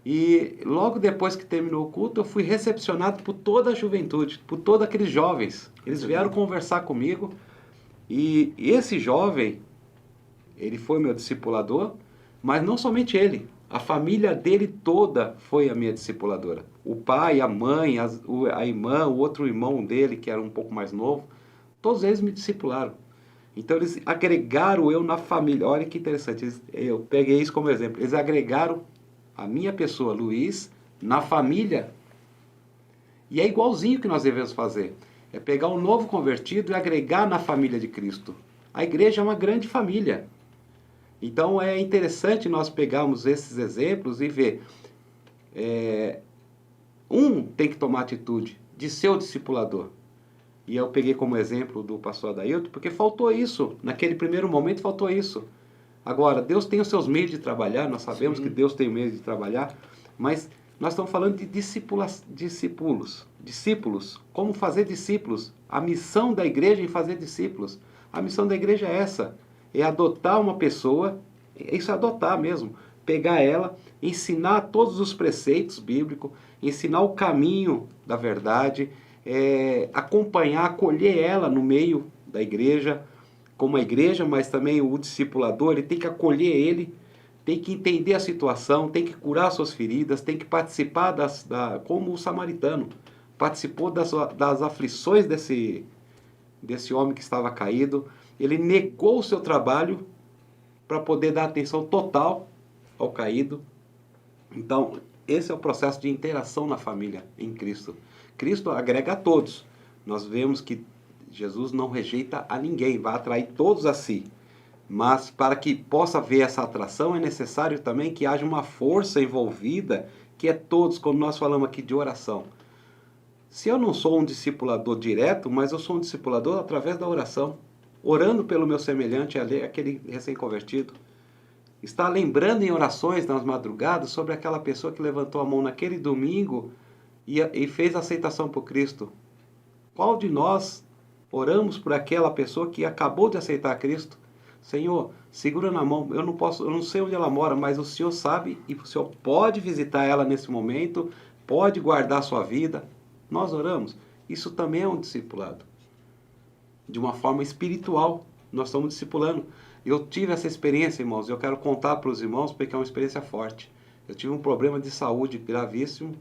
E logo depois que terminou o culto, eu fui recepcionado por toda a juventude, por todos aqueles jovens. Eles vieram conversar comigo. E esse jovem, ele foi meu discipulador, mas não somente ele. A família dele toda foi a minha discipuladora. O pai, a mãe, a irmã, o outro irmão dele, que era um pouco mais novo, todos eles me discipularam. Então eles agregaram eu na família. Olha que interessante, eu peguei isso como exemplo. Eles agregaram a minha pessoa, Luiz, na família. E é igualzinho que nós devemos fazer. É pegar um novo convertido e agregar na família de Cristo. A igreja é uma grande família. Então é interessante nós pegarmos esses exemplos e ver. Tem que tomar atitude de ser o discipulador. E eu peguei como exemplo do pastor Adailton, porque faltou isso. Naquele primeiro momento faltou isso. Agora, Deus tem os seus meios de trabalhar, nós sabemos Sim. que Deus tem meios de trabalhar, mas nós estamos falando de discípulos. Como fazer discípulos. A missão da igreja é fazer discípulos. A missão da igreja é essa. É adotar uma pessoa, isso é adotar mesmo. Pegar ela, ensinar todos os preceitos bíblicos, ensinar o caminho da verdade, acompanhar, acolher ela no meio da igreja, como a igreja, mas também o discipulador, ele tem que acolher ele, tem que entender a situação, tem que curar suas feridas, tem que participar como o samaritano, participou das aflições desse homem que estava caído, ele negou o seu trabalho para poder dar atenção total ao caído. Então, esse é o processo de interação na família em Cristo. Cristo agrega a todos. Nós vemos que Jesus não rejeita a ninguém, vai atrair todos a si. Mas para que possa haver essa atração, é necessário também que haja uma força envolvida, que é todos, quando nós falamos aqui de oração. Se eu não sou um discipulador direto, mas eu sou um discipulador através da oração, orando pelo meu semelhante, aquele recém-convertido. Está lembrando em orações nas madrugadas sobre aquela pessoa que levantou a mão naquele domingo e fez a aceitação por Cristo. Qual de nós oramos por aquela pessoa que acabou de aceitar Cristo? Senhor, segura na mão, eu não sei onde ela mora, mas o Senhor sabe e o Senhor pode visitar ela nesse momento, pode guardar a sua vida. Nós oramos. Isso também é um discipulado. De uma forma espiritual, nós estamos discipulando. Eu tive essa experiência, irmãos, eu quero contar para os irmãos porque é uma experiência forte. Eu tive um problema de saúde gravíssimo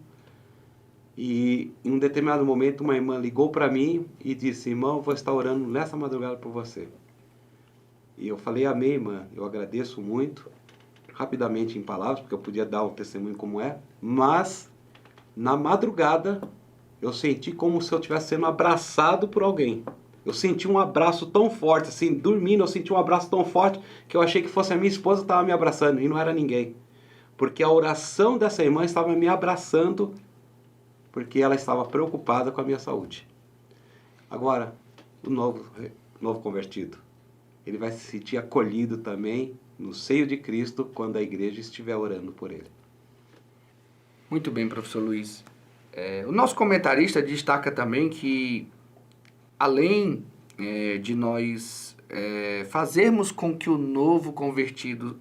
e em um determinado momento uma irmã ligou para mim e disse: irmão, eu vou estar orando nessa madrugada por você. E eu falei: amém, irmã, eu agradeço muito, rapidamente em palavras, porque eu podia dar um testemunho como é, mas na madrugada eu senti como se eu estivesse sendo abraçado por alguém. Eu senti um abraço tão forte, assim, dormindo, eu senti um abraço tão forte que eu achei que fosse a minha esposa que estava me abraçando, e não era ninguém. Porque a oração dessa irmã estava me abraçando, porque ela estava preocupada com a minha saúde. Agora, o novo convertido, ele vai se sentir acolhido também no seio de Cristo quando a igreja estiver orando por ele. Muito bem, professor Luiz. O nosso comentarista destaca também que, além de nós fazermos com que o novo convertido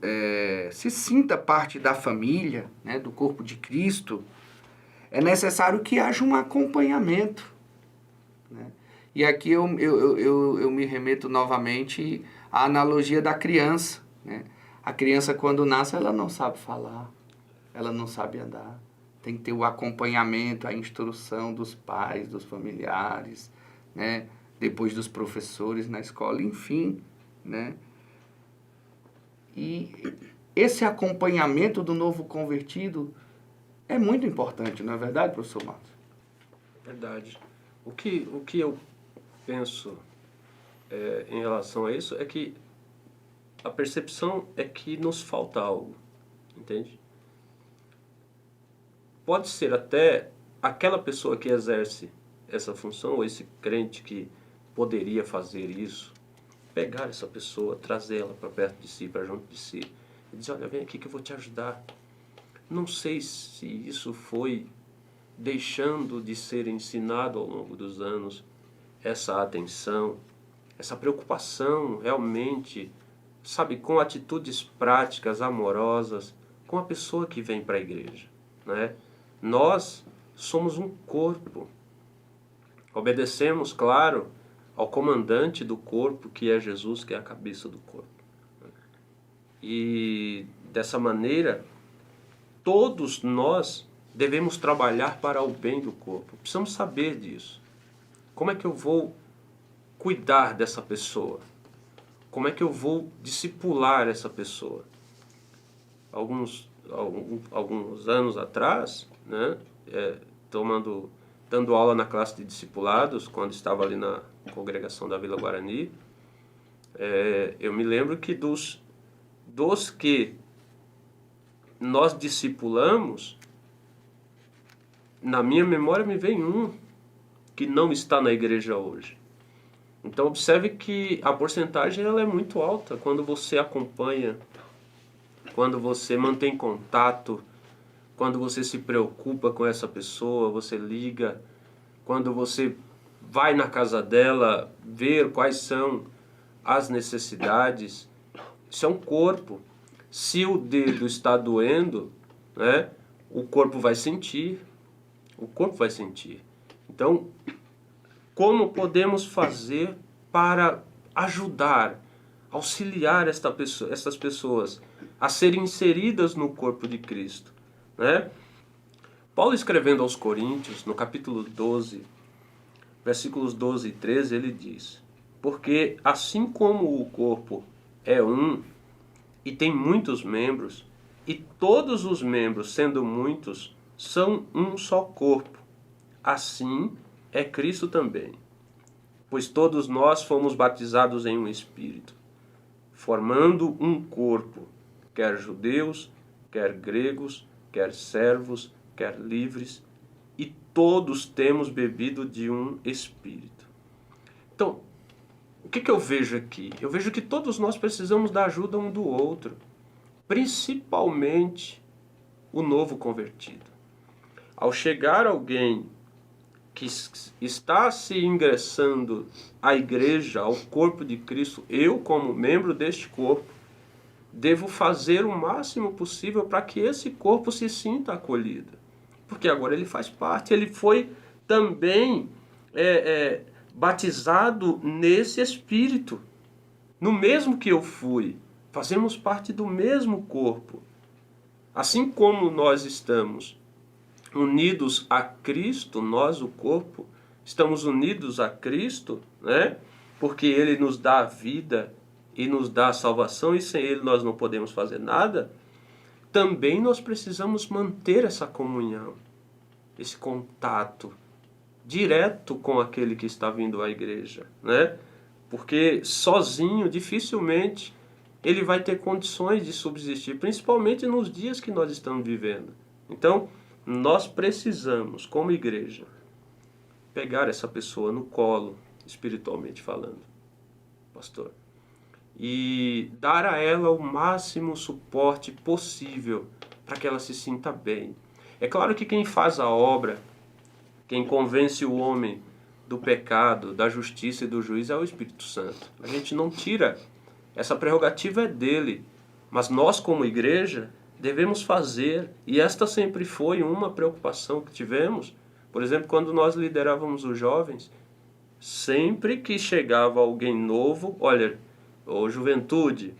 se sinta parte da família, né, do corpo de Cristo, é necessário que haja um acompanhamento, né? E aqui eu me remeto novamente à analogia da criança, né? A criança, quando nasce, ela não sabe falar, ela não sabe andar. Tem que ter o acompanhamento, a instrução dos pais, dos familiares, né? Depois dos professores na escola, enfim, né? E esse acompanhamento do novo convertido é muito importante, não é verdade, professor Marcos? Verdade. O que eu penso em relação a isso é que a percepção é que nos falta algo, entende? Pode ser até aquela pessoa que exerce essa função, ou esse crente que poderia fazer isso, pegar essa pessoa, trazê-la para perto de si, para junto de si, e dizer: olha, vem aqui que eu vou te ajudar. Não sei se isso foi deixando de ser ensinado ao longo dos anos, essa atenção, essa preocupação realmente, sabe, com atitudes práticas, amorosas, com a pessoa que vem para a igreja, né? Nós somos um corpo. Obedecemos, claro, ao comandante do corpo, que é Jesus, que é a cabeça do corpo. E dessa maneira, todos nós devemos trabalhar para o bem do corpo. Precisamos saber disso. Como é que eu vou cuidar dessa pessoa? Como é que eu vou discipular essa pessoa? Alguns anos atrás, né, dando aula na classe de discipulados, quando estava ali na congregação da Vila Guarani, eu me lembro que dos que nós discipulamos, na minha memória me vem um que não está na igreja hoje. Então observe que a porcentagem ela é muito alta quando você acompanha, quando você mantém contato, quando você se preocupa com essa pessoa, você liga, quando você vai na casa dela ver quais são as necessidades. Isso é um corpo. Se o dedo está doendo, né, o corpo vai sentir. O corpo vai sentir. Então, como podemos fazer para ajudar, auxiliar essas pessoas a serem inseridas no corpo de Cristo, né? Paulo, escrevendo aos Coríntios, no capítulo 12, versículos 12 e 13, ele diz: porque assim como o corpo é um e tem muitos membros, e todos os membros, sendo muitos, são um só corpo, assim é Cristo também. Pois todos nós fomos batizados em um Espírito, formando um corpo, quer judeus, quer gregos, quer servos, quer livres, e todos temos bebido de um Espírito. Então, o que eu vejo aqui? Eu vejo que todos nós precisamos da ajuda um do outro, principalmente o novo convertido. Ao chegar alguém que está se ingressando à igreja, ao corpo de Cristo, eu, como membro deste corpo, devo fazer o máximo possível para que esse corpo se sinta acolhido. Porque agora ele faz parte, ele foi também batizado nesse Espírito. No mesmo que eu fui, fazemos parte do mesmo corpo. Assim como nós estamos unidos a Cristo, nós, o corpo, estamos unidos a Cristo, né? Porque Ele nos dá a vida e nos dá a salvação, e sem Ele nós não podemos fazer nada. Também nós precisamos manter essa comunhão, esse contato direto com aquele que está vindo à igreja, né? Porque sozinho, dificilmente, ele vai ter condições de subsistir, principalmente nos dias que nós estamos vivendo. Então, nós precisamos, como igreja, pegar essa pessoa no colo, espiritualmente falando, pastor, e dar a ela o máximo suporte possível para que ela se sinta bem. É claro que quem faz a obra, quem convence o homem do pecado, da justiça e do juízo é o Espírito Santo. A gente não tira, essa prerrogativa é dele, mas nós como igreja devemos fazer, e esta sempre foi uma preocupação que tivemos. Por exemplo, quando nós liderávamos os jovens, sempre que chegava alguém novo, olha, ô juventude,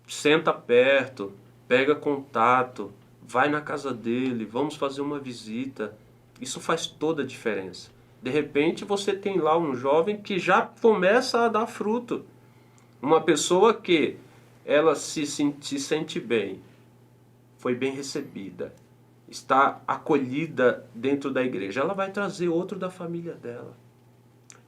senta perto, pega contato, vai na casa dele, vamos fazer uma visita. Isso faz toda a diferença. De repente você tem lá um jovem que já começa a dar fruto. Uma pessoa que ela se sente bem, foi bem recebida, está acolhida dentro da igreja, ela vai trazer outro da família dela.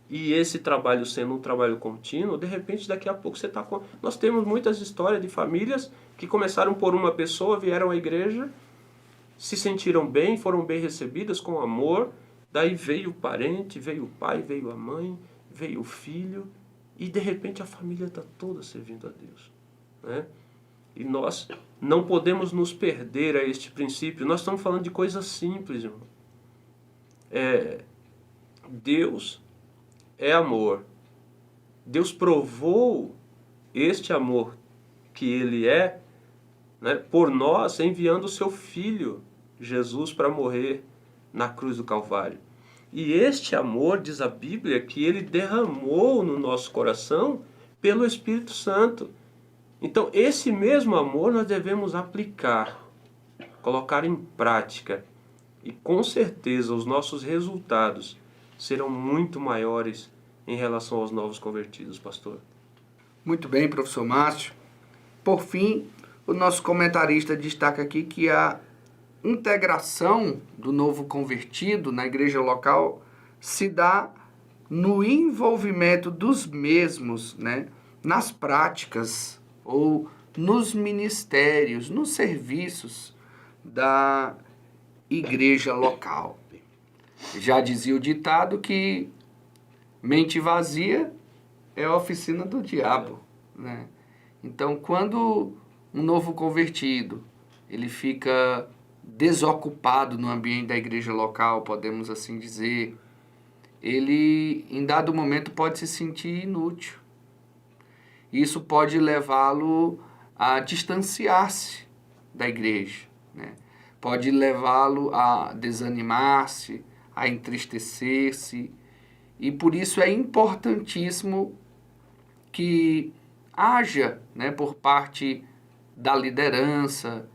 E esse trabalho sendo um trabalho contínuo, de repente daqui a pouco você está com... Nós temos muitas histórias de famílias que começaram por uma pessoa, vieram à igreja, se sentiram bem, foram bem recebidas com amor, daí veio o parente, veio o pai, veio a mãe, veio o filho, e de repente a família está toda servindo a Deus, né? E nós não podemos nos perder a este princípio. Nós estamos falando de coisas simples, irmão. Deus é amor. Deus provou este amor que Ele é, né, por nós, enviando o seu Filho, Jesus, para morrer na cruz do Calvário. E este amor, diz a Bíblia, que Ele derramou no nosso coração pelo Espírito Santo. Então, esse mesmo amor nós devemos aplicar, colocar em prática. E com certeza os nossos resultados serão muito maiores em relação aos novos convertidos, pastor. Muito bem, professor Márcio. Por fim, o nosso comentarista destaca aqui que a integração do novo convertido na igreja local se dá no envolvimento dos mesmos, né, nas práticas ou nos ministérios, nos serviços da igreja local. Já dizia o ditado que mente vazia é a oficina do diabo, né? Então, quando um novo convertido ele fica desocupado no ambiente da igreja local, podemos assim dizer, ele em dado momento pode se sentir inútil. Isso pode levá-lo a distanciar-se da igreja, né? Pode levá-lo a desanimar-se, a entristecer-se. E por isso é importantíssimo que haja, né, por parte da liderança,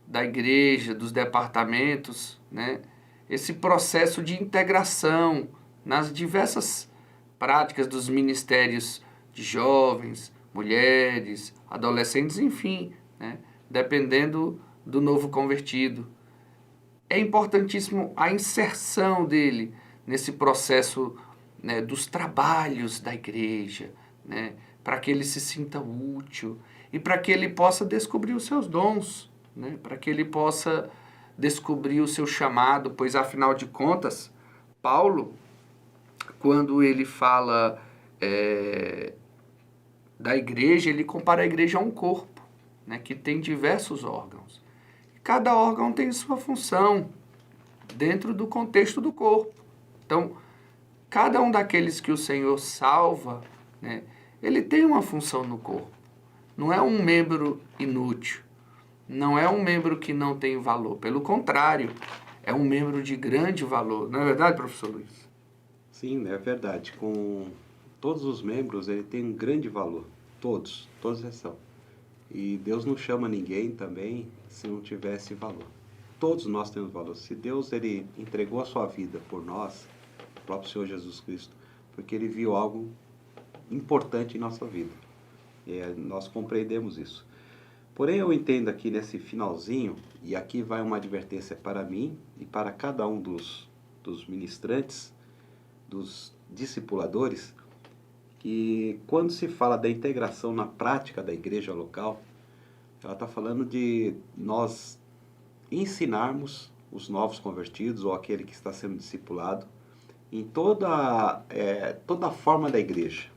da igreja, dos departamentos, né, esse processo de integração nas diversas práticas dos ministérios de jovens, mulheres, adolescentes, enfim, né, dependendo do novo convertido. É importantíssimo a inserção dele nesse processo, né, dos trabalhos da igreja, né, para que ele se sinta útil e para que ele possa descobrir os seus dons, né, para que ele possa descobrir o seu chamado, pois afinal de contas, Paulo, quando ele fala da igreja, ele compara a igreja a um corpo, né, que tem diversos órgãos. Cada órgão tem sua função dentro do contexto do corpo. Então, cada um daqueles que o Senhor salva, né, ele tem uma função no corpo. Não é um membro inútil. Não é um membro que não tem valor. Pelo contrário, é um membro de grande valor. Não é verdade, professor Luiz? Sim, é verdade. Com todos os membros, ele tem um grande valor. Todos exceção. E Deus não chama ninguém também se não tivesse valor. Todos nós temos valor. Se Deus ele entregou a sua vida por nós, o próprio Senhor Jesus Cristo, porque ele viu algo importante em nossa vida. E nós compreendemos isso. Porém, eu entendo aqui nesse finalzinho, e aqui vai uma advertência para mim e para cada um dos ministrantes, dos discipuladores, que quando se fala da integração na prática da igreja local, ela está falando de nós ensinarmos os novos convertidos ou aquele que está sendo discipulado em toda a forma da igreja.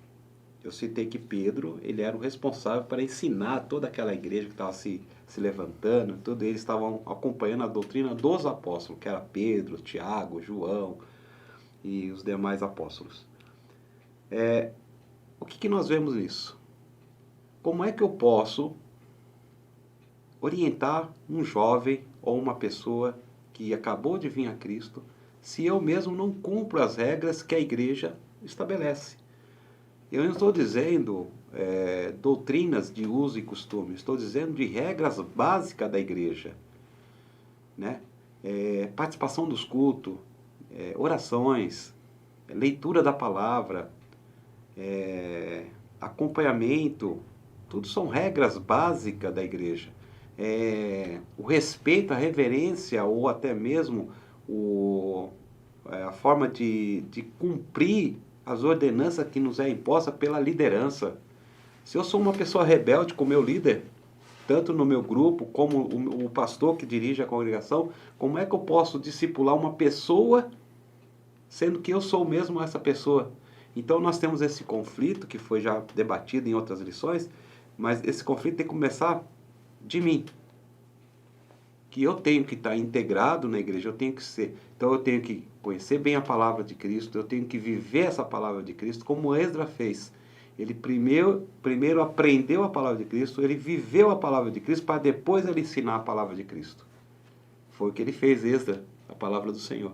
Eu citei que Pedro, ele era o responsável para ensinar toda aquela igreja que estava se levantando, todos eles estavam acompanhando a doutrina dos apóstolos, que era Pedro, Tiago, João e os demais apóstolos. O que nós vemos nisso? Como é que eu posso orientar um jovem ou uma pessoa que acabou de vir a Cristo se eu mesmo não cumpro as regras que a igreja estabelece? Eu não estou dizendo doutrinas de uso e costume, estou dizendo de regras básicas da igreja, né? Participação dos cultos, orações, leitura da palavra, acompanhamento, tudo são regras básicas da igreja. O respeito, a reverência ou até mesmo a forma de cumprir as ordenanças que nos é imposta pela liderança. Se eu sou uma pessoa rebelde com o meu líder, tanto no meu grupo como o pastor que dirige a congregação, como é que eu posso discipular uma pessoa sendo que eu sou mesmo essa pessoa? Então nós temos esse conflito que foi já debatido em outras lições, mas esse conflito tem que começar de mim. Que eu tenho que estar integrado na igreja, eu tenho que ser. Então eu tenho que conhecer bem a palavra de Cristo, eu tenho que viver essa palavra de Cristo, como Esdras fez. Ele primeiro aprendeu a palavra de Cristo, ele viveu a palavra de Cristo, para depois ele ensinar a palavra de Cristo. Foi o que ele fez, Esdras, a palavra do Senhor.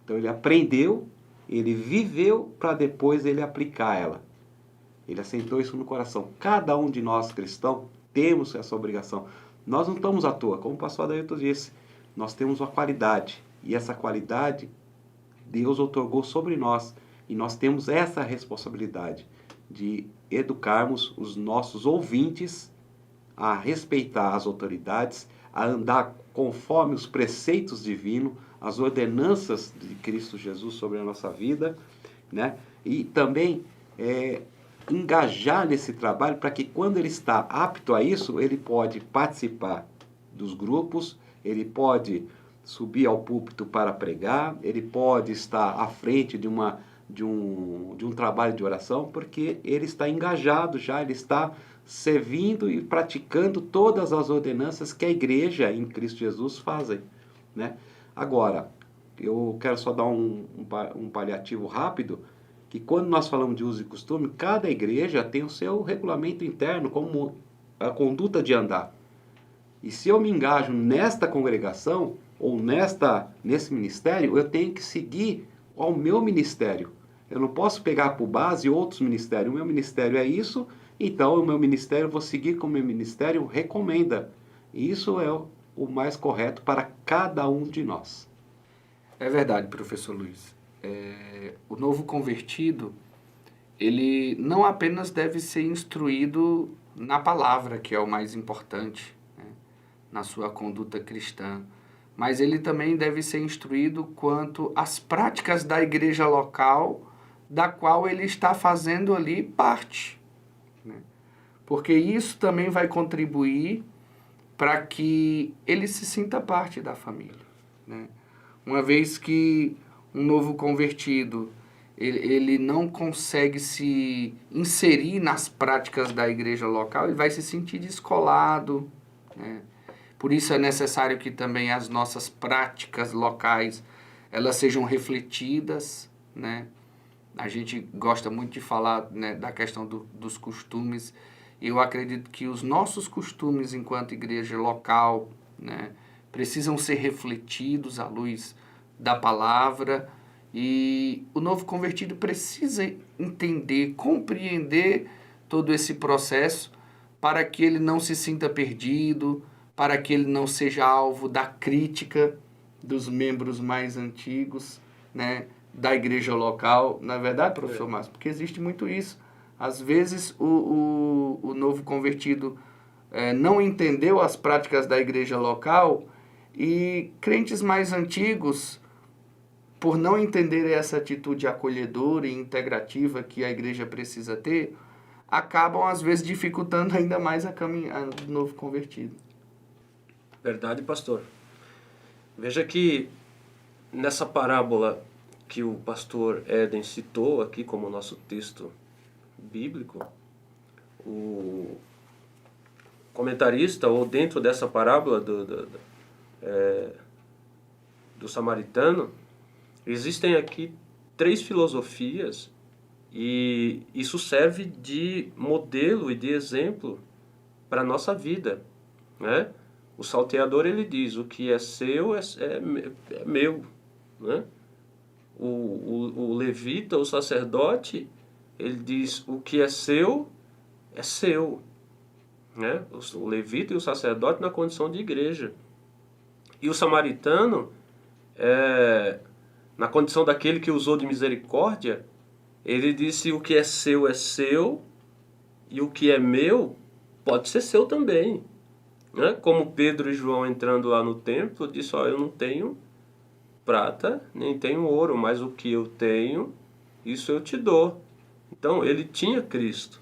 Então ele aprendeu, ele viveu, para depois ele aplicar ela. Ele assentou isso no coração. Cada um de nós cristãos temos essa obrigação. Nós não estamos à toa, como o pastor Adailton disse, nós temos uma qualidade, e essa qualidade Deus outorgou sobre nós, e nós temos essa responsabilidade de educarmos os nossos ouvintes a respeitar as autoridades, a andar conforme os preceitos divinos, as ordenanças de Cristo Jesus sobre a nossa vida, né? E também engajar nesse trabalho para que quando ele está apto a isso, ele pode participar dos grupos, ele pode subir ao púlpito para pregar, ele pode estar à frente de um trabalho de oração, porque ele está engajado já, ele está servindo e praticando todas as ordenanças que a igreja em Cristo Jesus fazem, né? Agora, eu quero só dar um paliativo rápido, que quando nós falamos de uso e costume, cada igreja tem o seu regulamento interno, como a conduta de andar. E se eu me engajo nesta congregação, ou nesse ministério, eu tenho que seguir ao meu ministério. Eu não posso pegar por base outros ministérios. O meu ministério é isso, então o meu ministério, eu vou seguir como o meu ministério recomenda. E isso é o mais correto para cada um de nós. É verdade, professor Luiz. O novo convertido, ele não apenas deve ser instruído na palavra, que é o mais importante, né, na sua conduta cristã, mas ele também deve ser instruído quanto às práticas da igreja local, da qual ele está fazendo ali parte, né? Porque isso também vai contribuir para que ele se sinta parte da família, né? Uma vez que um novo convertido, ele não consegue se inserir nas práticas da igreja local, ele vai se sentir descolado, né? Por isso é necessário que também as nossas práticas locais, elas sejam refletidas, né? A gente gosta muito de falar, né, da questão dos costumes. Eu acredito que os nossos costumes enquanto igreja local, né, precisam ser refletidos à luz da palavra, e o novo convertido precisa entender, compreender todo esse processo para que ele não se sinta perdido, para que ele não seja alvo da crítica dos membros mais antigos, né, da igreja local. Na verdade, professor Márcio, porque existe muito isso. Às vezes o novo convertido não entendeu as práticas da igreja local, e crentes mais antigos, por não entender essa atitude acolhedora e integrativa que a igreja precisa ter, acabam às vezes dificultando ainda mais a caminhada do novo convertido. Verdade, pastor. Veja que nessa parábola que o pastor Éden citou aqui como nosso texto bíblico, o comentarista, ou dentro dessa parábola do samaritano, existem aqui 3 filosofias, e isso serve de modelo e de exemplo para a nossa vida, né? O salteador, ele diz, o que é seu é meu, né? O levita, o sacerdote, ele diz, o que é seu, né? O levita e o sacerdote na condição de igreja. E o samaritano, na condição daquele que usou de misericórdia, ele disse, o que é seu, e o que é meu pode ser seu também. Né? Como Pedro e João entrando lá no templo, disse, eu não tenho prata, nem tenho ouro, mas o que eu tenho, isso eu te dou. Então, ele tinha Cristo.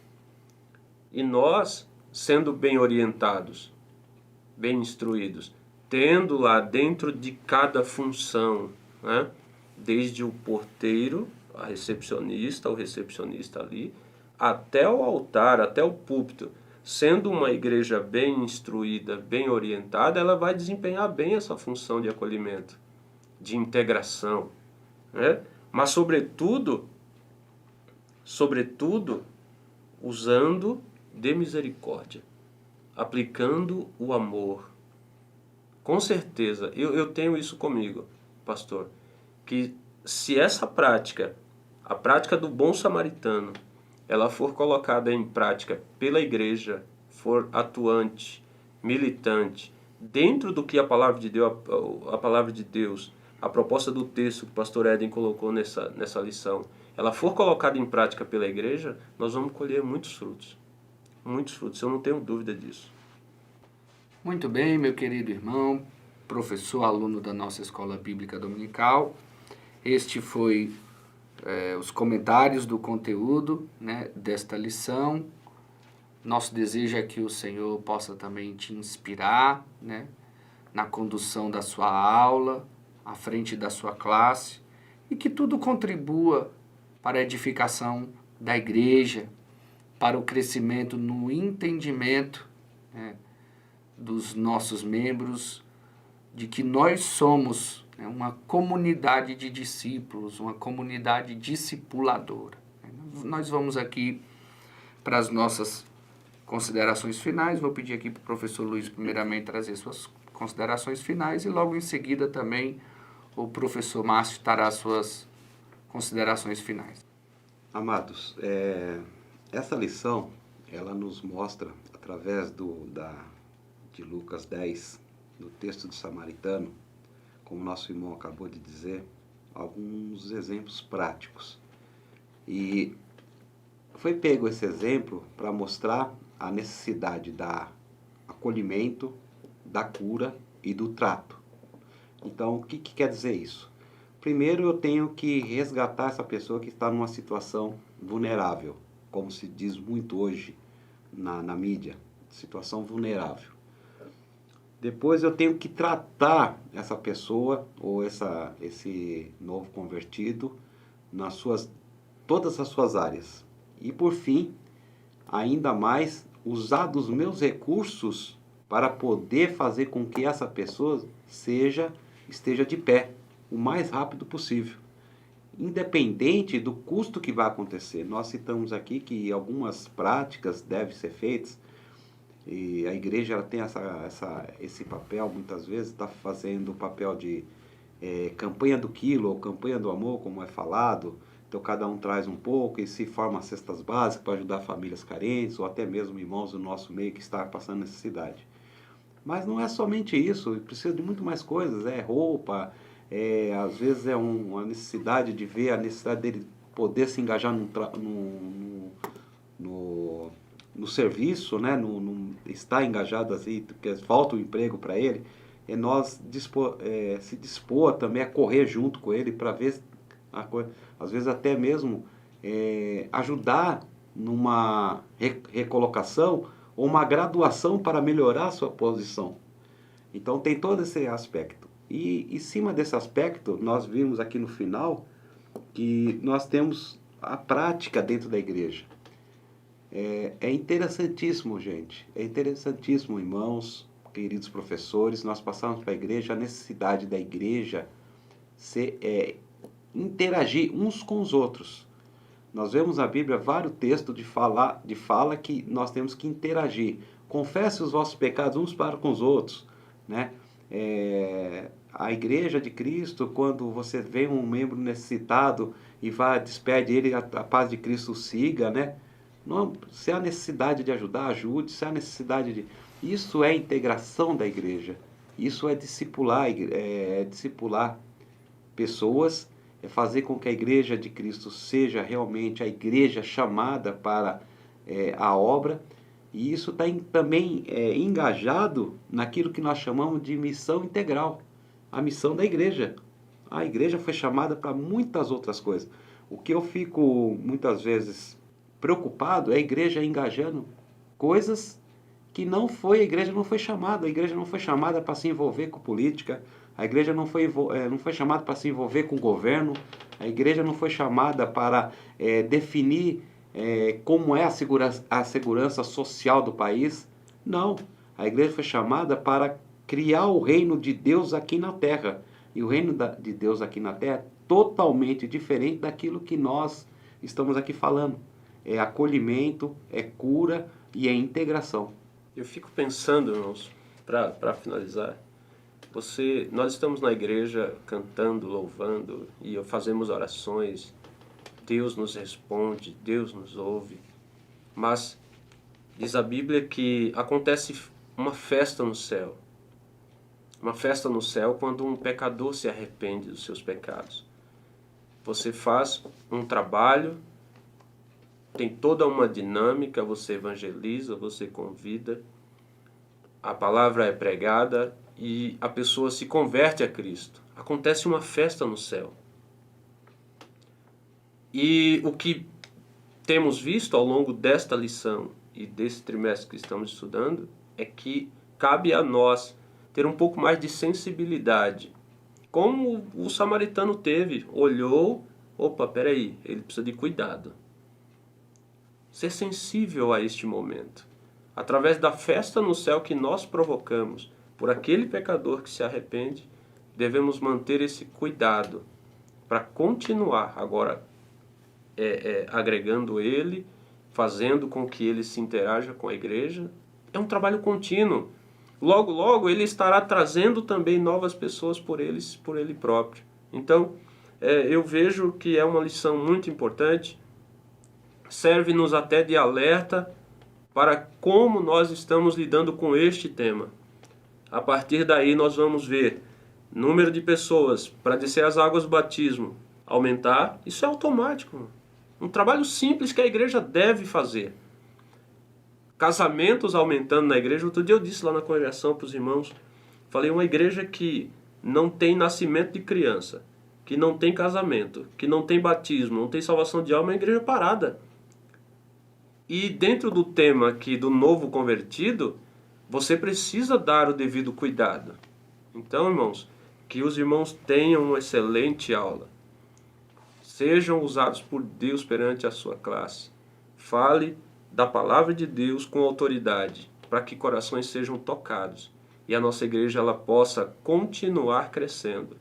E nós, sendo bem orientados, bem instruídos, tendo lá dentro de cada função, né? Desde o porteiro, o recepcionista ali, até o altar, até o púlpito, sendo uma igreja bem instruída, bem orientada, ela vai desempenhar bem essa função de acolhimento, de integração, né? Mas sobretudo, usando de misericórdia, aplicando o amor. Com certeza, eu tenho isso comigo, pastor, que se essa prática, a prática do bom samaritano, ela for colocada em prática pela igreja, for atuante, militante, dentro do que a palavra de Deus, a proposta do texto que o pastor Éden colocou nessa lição, ela for colocada em prática pela igreja, nós vamos colher muitos frutos. Muitos frutos, eu não tenho dúvida disso. Muito bem, meu querido irmão, professor, aluno da nossa Escola Bíblica Dominical. Este foi os comentários do conteúdo, né, desta lição. Nosso desejo é que o Senhor possa também te inspirar, né, na condução da sua aula, à frente da sua classe, e que tudo contribua para a edificação da igreja, para o crescimento no entendimento, né, dos nossos membros, de que nós somos uma comunidade de discípulos, uma comunidade discipuladora. Nós vamos aqui para as nossas considerações finais. Vou pedir aqui para o professor Luiz primeiramente trazer suas considerações finais, e logo em seguida também o professor Márcio trará suas considerações finais. Amados, essa lição, ela nos mostra, através de Lucas 10, no texto do samaritano, como nosso irmão acabou de dizer, alguns exemplos práticos. E foi pego esse exemplo para mostrar a necessidade do acolhimento, da cura e do trato. Então, o que quer dizer isso? Primeiro, eu tenho que resgatar essa pessoa que está numa situação vulnerável, como se diz muito hoje na mídia, situação vulnerável. Depois eu tenho que tratar essa pessoa ou esse novo convertido nas todas as suas áreas. E por fim, ainda mais, usar dos meus recursos para poder fazer com que essa pessoa esteja de pé o mais rápido possível, independente do custo que vai acontecer. Nós citamos aqui que algumas práticas devem ser feitas, e a igreja ela tem esse papel, muitas vezes, está fazendo o papel de campanha do quilo ou campanha do amor, como é falado. Então cada um traz um pouco e se forma cestas básicas para ajudar famílias carentes ou até mesmo irmãos do nosso meio que estão passando necessidade. Mas não é somente isso, precisa de muito mais coisas, roupa, às vezes é uma necessidade de ver a necessidade dele poder se engajar no serviço, né? Estar engajado assim, porque falta um emprego para ele, nós se dispor também a correr junto com ele para ver a coisa, às vezes até mesmo ajudar numa recolocação ou uma graduação para melhorar a sua posição. Então tem todo esse aspecto. E em cima desse aspecto, nós vimos aqui no final que nós temos a prática dentro da igreja. É interessantíssimo, gente. É interessantíssimo, irmãos, queridos professores, nós passamos para a igreja, a necessidade da igreja interagir uns com os outros. Nós vemos na Bíblia vários textos de fala que nós temos que interagir. Confesse os vossos pecados uns para com os outros, né? A igreja de Cristo, quando você vê um membro necessitado e despede ele, a paz de Cristo siga, né? Não, se há necessidade de ajudar, ajude. Se há necessidade de... Isso é integração da igreja. Isso é discipular pessoas, é fazer com que a igreja de Cristo seja realmente a igreja chamada para a obra. E isso está também engajado naquilo que nós chamamos de missão integral. A missão da igreja. A igreja foi chamada para muitas outras coisas. O que eu fico muitas vezes preocupado é a igreja engajando coisas que a igreja não foi chamada. A igreja não foi chamada para se envolver com política. A igreja não foi chamada para se envolver com o governo. A igreja não foi chamada para definir como é a segurança social do país. Não. A igreja foi chamada para criar o reino de Deus aqui na terra. E o reino de Deus aqui na terra é totalmente diferente daquilo que nós estamos aqui falando. É acolhimento, é cura e é integração. Eu fico pensando, irmãos, para finalizar, nós estamos na igreja cantando, louvando e fazemos orações, Deus nos responde, Deus nos ouve, mas diz a Bíblia que acontece uma festa no céu. Uma festa no céu quando um pecador se arrepende dos seus pecados. Você faz um trabalho, tem toda uma dinâmica, você evangeliza, você convida, a palavra é pregada e a pessoa se converte a Cristo. Acontece uma festa no céu. E o que temos visto ao longo desta lição e desse trimestre que estamos estudando é que cabe a nós ter um pouco mais de sensibilidade. Como o samaritano teve, olhou, opa, peraí, ele precisa de cuidado. Ser sensível a este momento. Através da festa no céu que nós provocamos por aquele pecador que se arrepende, devemos manter esse cuidado para continuar agora agregando ele, fazendo com que ele se interaja com a igreja. É um trabalho contínuo. Logo, logo, ele estará trazendo também novas pessoas por ele próprio. Então, eu vejo que é uma lição muito importante, serve-nos até de alerta para como nós estamos lidando com este tema. A partir daí, nós vamos ver número de pessoas para descer as águas do batismo aumentar. Isso é automático. Um trabalho simples que a igreja deve fazer. Casamentos aumentando na igreja. Outro dia eu disse lá na congregação para os irmãos, falei, uma igreja que não tem nascimento de criança, que não tem casamento, que não tem batismo, não tem salvação de alma, é uma igreja parada. E dentro do tema aqui do novo convertido, você precisa dar o devido cuidado. Então, irmãos, que os irmãos tenham uma excelente aula. Sejam usados por Deus perante a sua classe. Fale da palavra de Deus com autoridade, para que corações sejam tocados e a nossa igreja ela possa continuar crescendo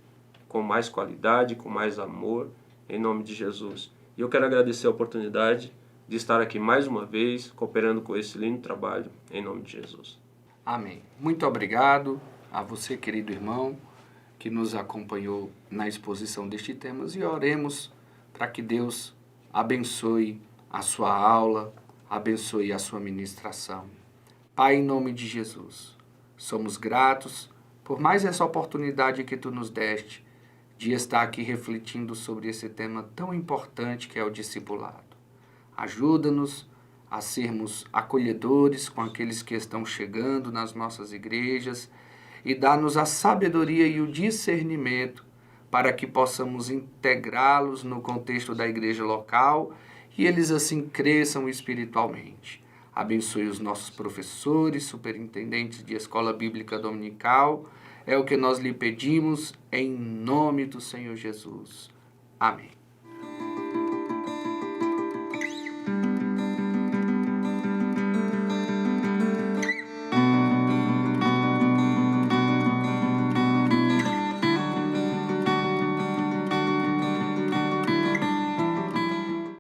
com mais qualidade, com mais amor, em nome de Jesus. E eu quero agradecer a oportunidade de estar aqui mais uma vez, cooperando com esse lindo trabalho, em nome de Jesus. Amém. Muito obrigado a você, querido irmão, que nos acompanhou na exposição deste tema, e oremos para que Deus abençoe a sua aula, abençoe a sua ministração. Pai, em nome de Jesus, somos gratos por mais essa oportunidade que Tu nos deste de estar aqui refletindo sobre esse tema tão importante que é o discipulado. Ajuda-nos a sermos acolhedores com aqueles que estão chegando nas nossas igrejas e dá-nos a sabedoria e o discernimento para que possamos integrá-los no contexto da igreja local e eles assim cresçam espiritualmente. Abençoe os nossos professores, superintendentes de escola bíblica dominical. É o que nós lhe pedimos em nome do Senhor Jesus. Amém.